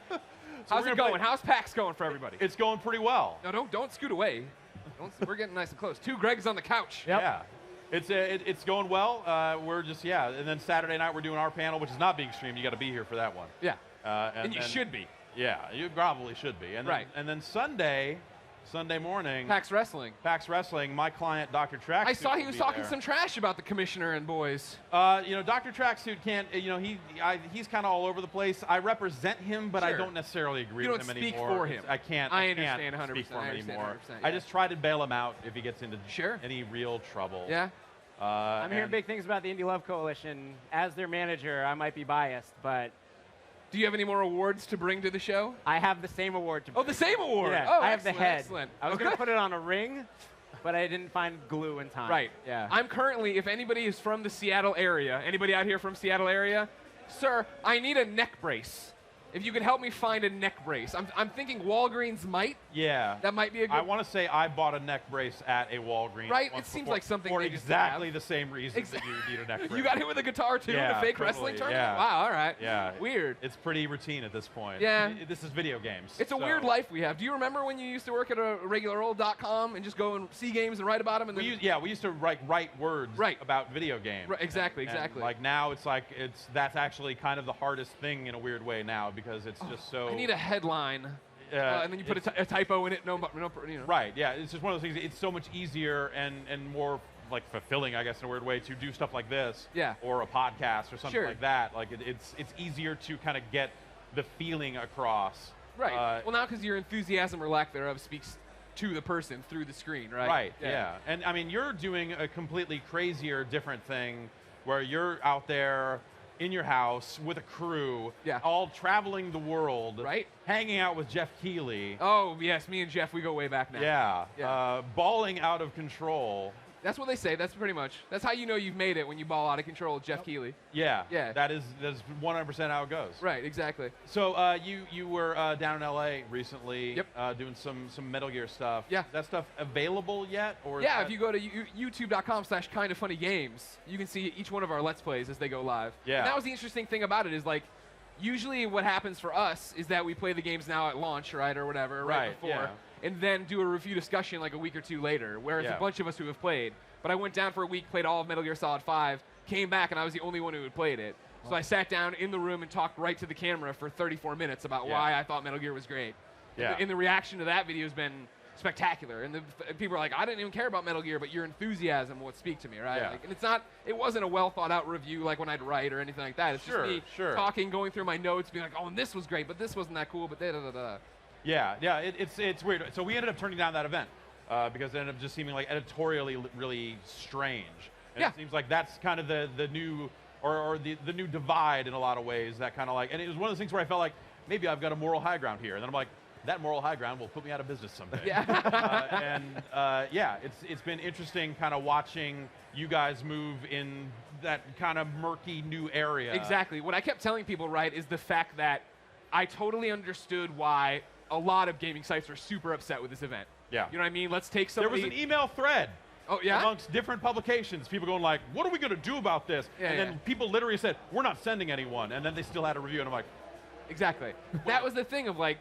How's it going? How's PAX going for everybody? It's going pretty well. No, don't scoot away. We're getting nice and close. 2 Gregs on the couch. Yep. Yeah. It's going well. We're just, and then Saturday night we're doing our panel, which is not being streamed. You got to be here for that one. Yeah. And you should be. Yeah, you probably should be. And right. And then Sunday morning, PAX Wrestling. PAX Wrestling, my client, Dr. Tracksuit. I saw he was talking there. some trash about the commissioner and boys. Dr. Tracksuit can't, he's kind of all over the place. I represent him, but Sure. I don't necessarily agree You with don't him speak anymore. for him. I can't. I I understand can't 100%. speak for him I understand anymore. 100%, I just try to bail him out if he gets into any real trouble. Yeah. I'm hearing big things about the Indie Love Coalition. As their manager, I might be biased, but Do you have any more awards to bring to the show? I have the same award to bring. Oh, the same award. Yeah, Oh, I have the excellent, head. Excellent. I was going to put it on a ring, but I didn't find glue in time. Right. Yeah. I'm currently, if anybody is from the Seattle area, anybody out here from Seattle area, sir, I need a neck brace. If you could help me find a neck brace. I'm thinking Walgreens might. Yeah. That might be a good. I want to say I bought a neck brace at a Walgreens. Right? once It seems before, like something for they just exactly have. the same reason that you need a neck brace. You got hit with a guitar too Yeah, in a fake totally, wrestling tournament? yeah. Wow, all right. Yeah. Weird. It's pretty routine at this point. Yeah. This is video games. It's a weird life we have. Do you remember when you used to work at a regular old.com and just go and see games and write about them? And then We used to write words about video games. Right, exactly, And, exactly. like now it's like that's actually kind of the hardest thing in a weird way now because it's just so. I need a headline. And then you put a typo in it. No, Right, yeah. It's just one of those things. It's so much easier and more like fulfilling, I guess, in a weird way, to do stuff like this. Yeah. Or a podcast or something Sure. like that. Like it's easier to kind of get the feeling across. Right. Well, now because your enthusiasm or lack thereof speaks to the person through the screen, right? Right. Yeah. And I mean, you're doing a completely crazier, different thing where you're out there in your house with a crew, all traveling the world, right? Hanging out with Jeff Keighley. Oh yes, me and Jeff, we go way back now. Yeah. Balling out of control. That's what they say. That's pretty much. That's how you know you've made it when you ball out of control with Jeff Keighley. Yeah. Yeah. That's 100% how it goes. Right. Exactly. So you were down in LA recently. Yep. Doing some Metal Gear stuff. Yeah. Is that stuff available yet? Or Yeah. If you go to youtube.com/kindafunnygames, you can see each one of our Let's Plays as they go live. Yeah. And that was the interesting thing about it is like, usually what happens for us is that we play the games now at launch, right, or whatever, right before. Yeah. And then do a review discussion like a week or two later, where it's a bunch of us who have played. But I went down for a week, played all of Metal Gear Solid 5, came back, and I was the only one who had played it. So I sat down in the room and talked right to the camera for 34 minutes about why I thought Metal Gear was great. Yeah. And the reaction to that video has been spectacular. And people are like, I didn't even care about Metal Gear, but your enthusiasm would speak to me, right? Yeah. Like, and it wasn't a well thought out review like when I'd write or anything like that. It's just me talking, going through my notes, being like, oh, and this was great, but this wasn't that cool, but da-da-da-da. Yeah, it's weird. So we ended up turning down that event because it ended up just seeming like editorially really strange. And it seems like that's kind of the new or the new divide in a lot of ways. That kind of like, and it was one of those things where I felt like maybe I've got a moral high ground here, and then I'm like, that moral high ground will put me out of business someday. Yeah. It's been interesting kind of watching you guys move in that kind of murky new area. Exactly. What I kept telling people, right, is the fact that I totally understood why a lot of gaming sites are super upset with this event. Yeah. You know what I mean? Let's take There somebody... was an email thread amongst different publications, people going like, what are we going to do about this? And then people literally said, we're not sending anyone. And then they still had a review, and I'm like... Exactly. That was the thing of like,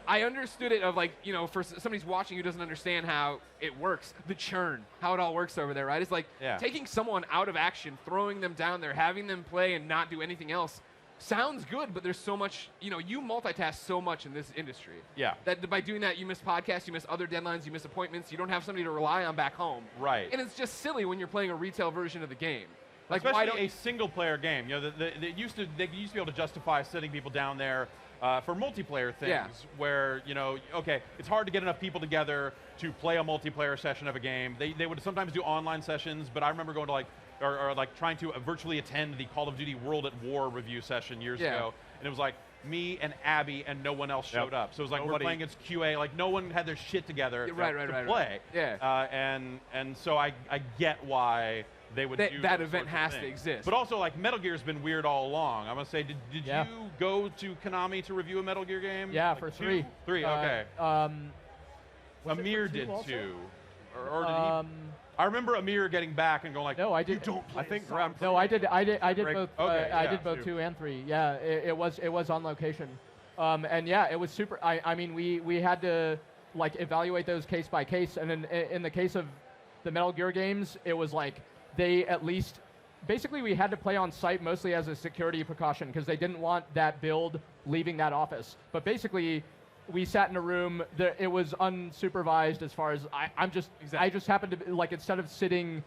I understood it of like, you know, for somebody's watching who doesn't understand how it works, the churn, how it all works over there, right? It's like taking someone out of action, throwing them down there, having them play and not do anything else. Sounds good, but there's so much, you know, you multitask so much in this industry. Yeah. That by doing that, you miss podcasts, you miss other deadlines, you miss appointments, you don't have somebody to rely on back home. Right. And it's just silly when you're playing a retail version of the game. Like, especially why don't a single-player game. You know, they used to be able to justify sending people down there for multiplayer things where, you know, okay, it's hard to get enough people together to play a multiplayer session of a game. They would sometimes do online sessions, but I remember going to like, or like trying to virtually attend the Call of Duty World at War review session years ago, and it was like me and Abby and no one else showed up. So it was like we're playing against QA, like no one had their shit together to play. And so I get why they would do that event has to exist. But also, like, Metal Gear's been weird all along. I'm going to say, did you go to Konami to review a Metal Gear game? Yeah, like for three. Three, okay. Amir did also? too. Or did he? I remember Amir getting back and going like, no, I did. You don't play I think Grand Prix. No, I did both. Okay, I did both 2 and 3. Yeah, it was on location, and yeah, it was super. I mean, we had to like evaluate those case by case, and in the case of the Metal Gear games, it was like they at least basically we had to play on site mostly as a security precaution because they didn't want that build leaving that office. But basically, we sat in a room. It was unsupervised as far as I just happened to be, like instead of sitting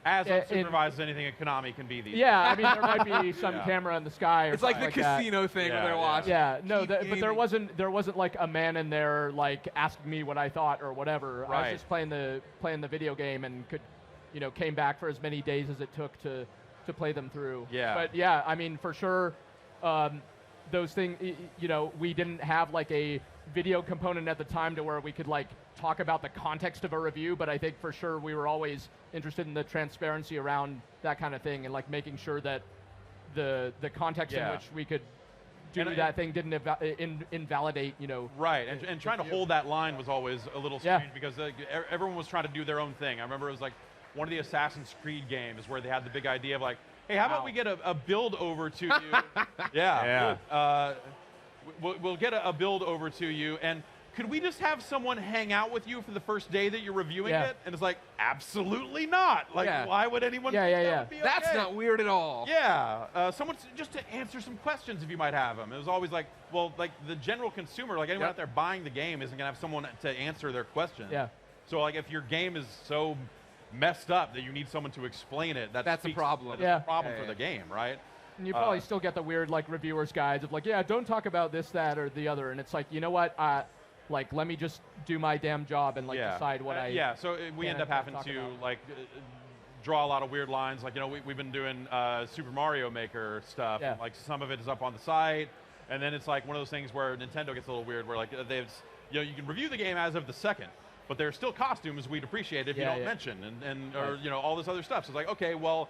as unsupervised as anything at Konami can be these days. I mean there might be some camera in the sky. Or it's like the casino that. thing where they're watching. Yeah, no, but there wasn't like a man in there like asking me what I thought or whatever. Right. I was just playing the video game and could, you know, came back for as many days as it took to play them through. Yeah. But yeah, I mean for sure, those things, you know, we didn't have like a video component at the time to where we could like talk about the context of a review, but I think for sure we were always interested in the transparency around that kind of thing and like making sure that the context in which we could do that thing didn't invalidate, you know. Right, and trying to hold that line was always a little strange because everyone was trying to do their own thing. I remember it was like one of the Assassin's Creed games where they had the big idea of like, hey, how about we get a build over to you? We'll get a build over to you, and could we just have someone hang out with you for the first day that you're reviewing it? And it's like, absolutely not. Like, why would anyone think that would be okay? That's not weird at all. Yeah, someone just to answer some questions if you might have them. It was always like, well, like the general consumer, like anyone out there buying the game isn't going to have someone to answer their questions. Yeah. So like if your game is so messed up that you need someone to explain it, that's a problem. That's a problem for the game, right? And you probably still get the weird like reviewers guides of like, don't talk about this, that, or the other. And it's like, you know what? Like, let me just do my damn job and like decide what I. Yeah. So we end up having to like draw a lot of weird lines. Like, you know, we've been doing Super Mario Maker stuff. Yeah. And, like some of it is up on the site, and then it's like one of those things where Nintendo gets a little weird, where like you know, you can review the game as of the second. but there's still costumes we'd appreciate if you don't mention, and or you know, all this other stuff. So it's like, okay, well,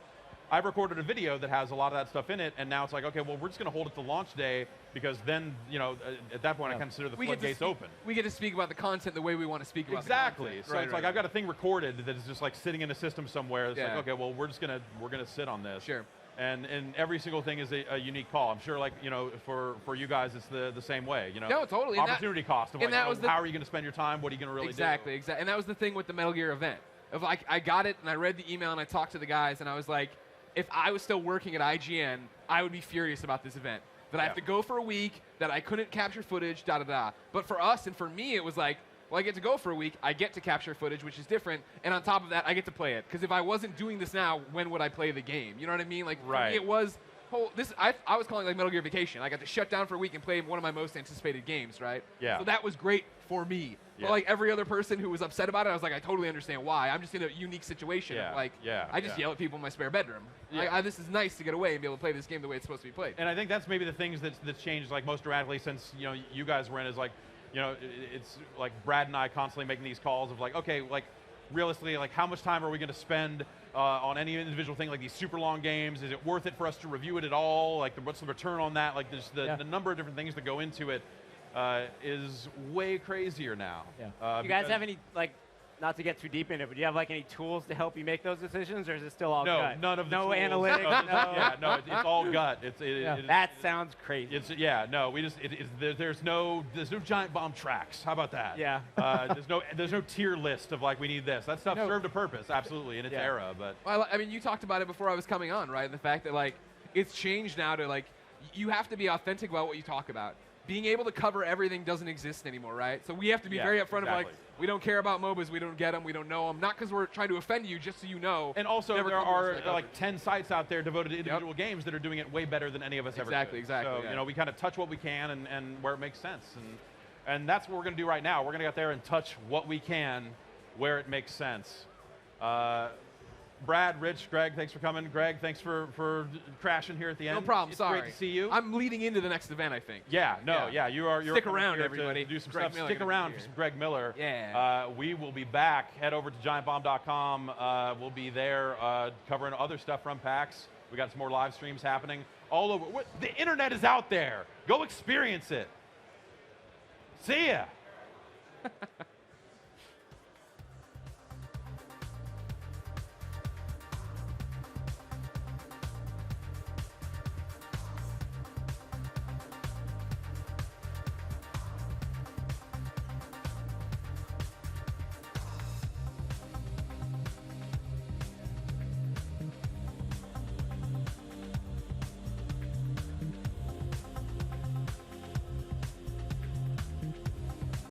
I've recorded a video that has a lot of that stuff in it, and now it's like, okay, well, we're just going to hold it to launch day, because then, you know, at that point, I consider the floodgates open. We get to speak about the content the way we want to speak about exactly. the content. So it's like I've got a thing recorded that is just like sitting in a system somewhere. It's like, okay, well, we're gonna sit on this. Sure. And every single thing is a unique call. I'm sure, like, you know, for you guys, it's the same way. You know, no, totally. Opportunity cost of, like, that was how are you going to spend your time? What are you going to really do? Exactly. And that was the thing with the Metal Gear event. Of like, I got it and I read the email and I talked to the guys and I was like, if I was still working at IGN, I would be furious about this event. That I have to go for a week, that I couldn't capture footage, da-da-da. But for us and for me, it was like, well, I get to go for a week, I get to capture footage, which is different, and on top of that, I get to play it. Because if I wasn't doing this now, when would I play the game? You know what I mean? Like, for me, it was, I was calling it like Metal Gear Vacation. I got to shut down for a week and play one of my most anticipated games, right? Yeah. So that was great for me. But like every other person who was upset about it, I was like, I totally understand why. I'm just in a unique situation. Like, I just yell at people in my spare bedroom. Like, this is nice to get away and be able to play this game the way it's supposed to be played. And I think that's maybe the things that's changed like most dramatically since, you know, you guys were in, is like, you know, it's like Brad and I constantly making these calls of like, okay, like realistically, like how much time are we going to spend on any individual thing, like these super long games? Is it worth it for us to review it at all? Like, what's the return on that? Like, there's the number of different things that go into it is way crazier now. You guys have any, like, not to get too deep in it, but do you have like any tools to help you make those decisions, or is it still all gut? No, none of the no tools. Analytics. It's all gut. That sounds crazy. We just there's no giant bomb tracks. How about that? Yeah. There's no tier list of like, we need this. That stuff served a purpose, absolutely, in its era. But well, I mean, you talked about it before I was coming on, right? The fact that like it's changed now to like you have to be authentic about what you talk about. Being able to cover everything doesn't exist anymore, right? So we have to be very upfront of like, we don't care about MOBAs, we don't get them, we don't know them. Not because we're trying to offend you, just so you know. And also, there are like 10 sites out there devoted to individual games that are doing it way better than any of us ever could. Exactly. So, you know, we kind of touch what we can and where it makes sense. And that's what we're going to do right now. We're going to get out there and touch what we can where it makes sense. Brad, Rich, Greg, thanks for coming. Greg, thanks for crashing here at the end. No problem. It's Sorry. great to see you. I'm leading into the next event, I think. You are. You're Stick around, everybody. Do some Greg stuff. Miller Stick around for some Greg Miller. Yeah. We will be back. Head over to giantbomb.com. We'll be there covering other stuff from PAX. We got some more live streams happening all over. The internet is out there. Go experience it. See ya.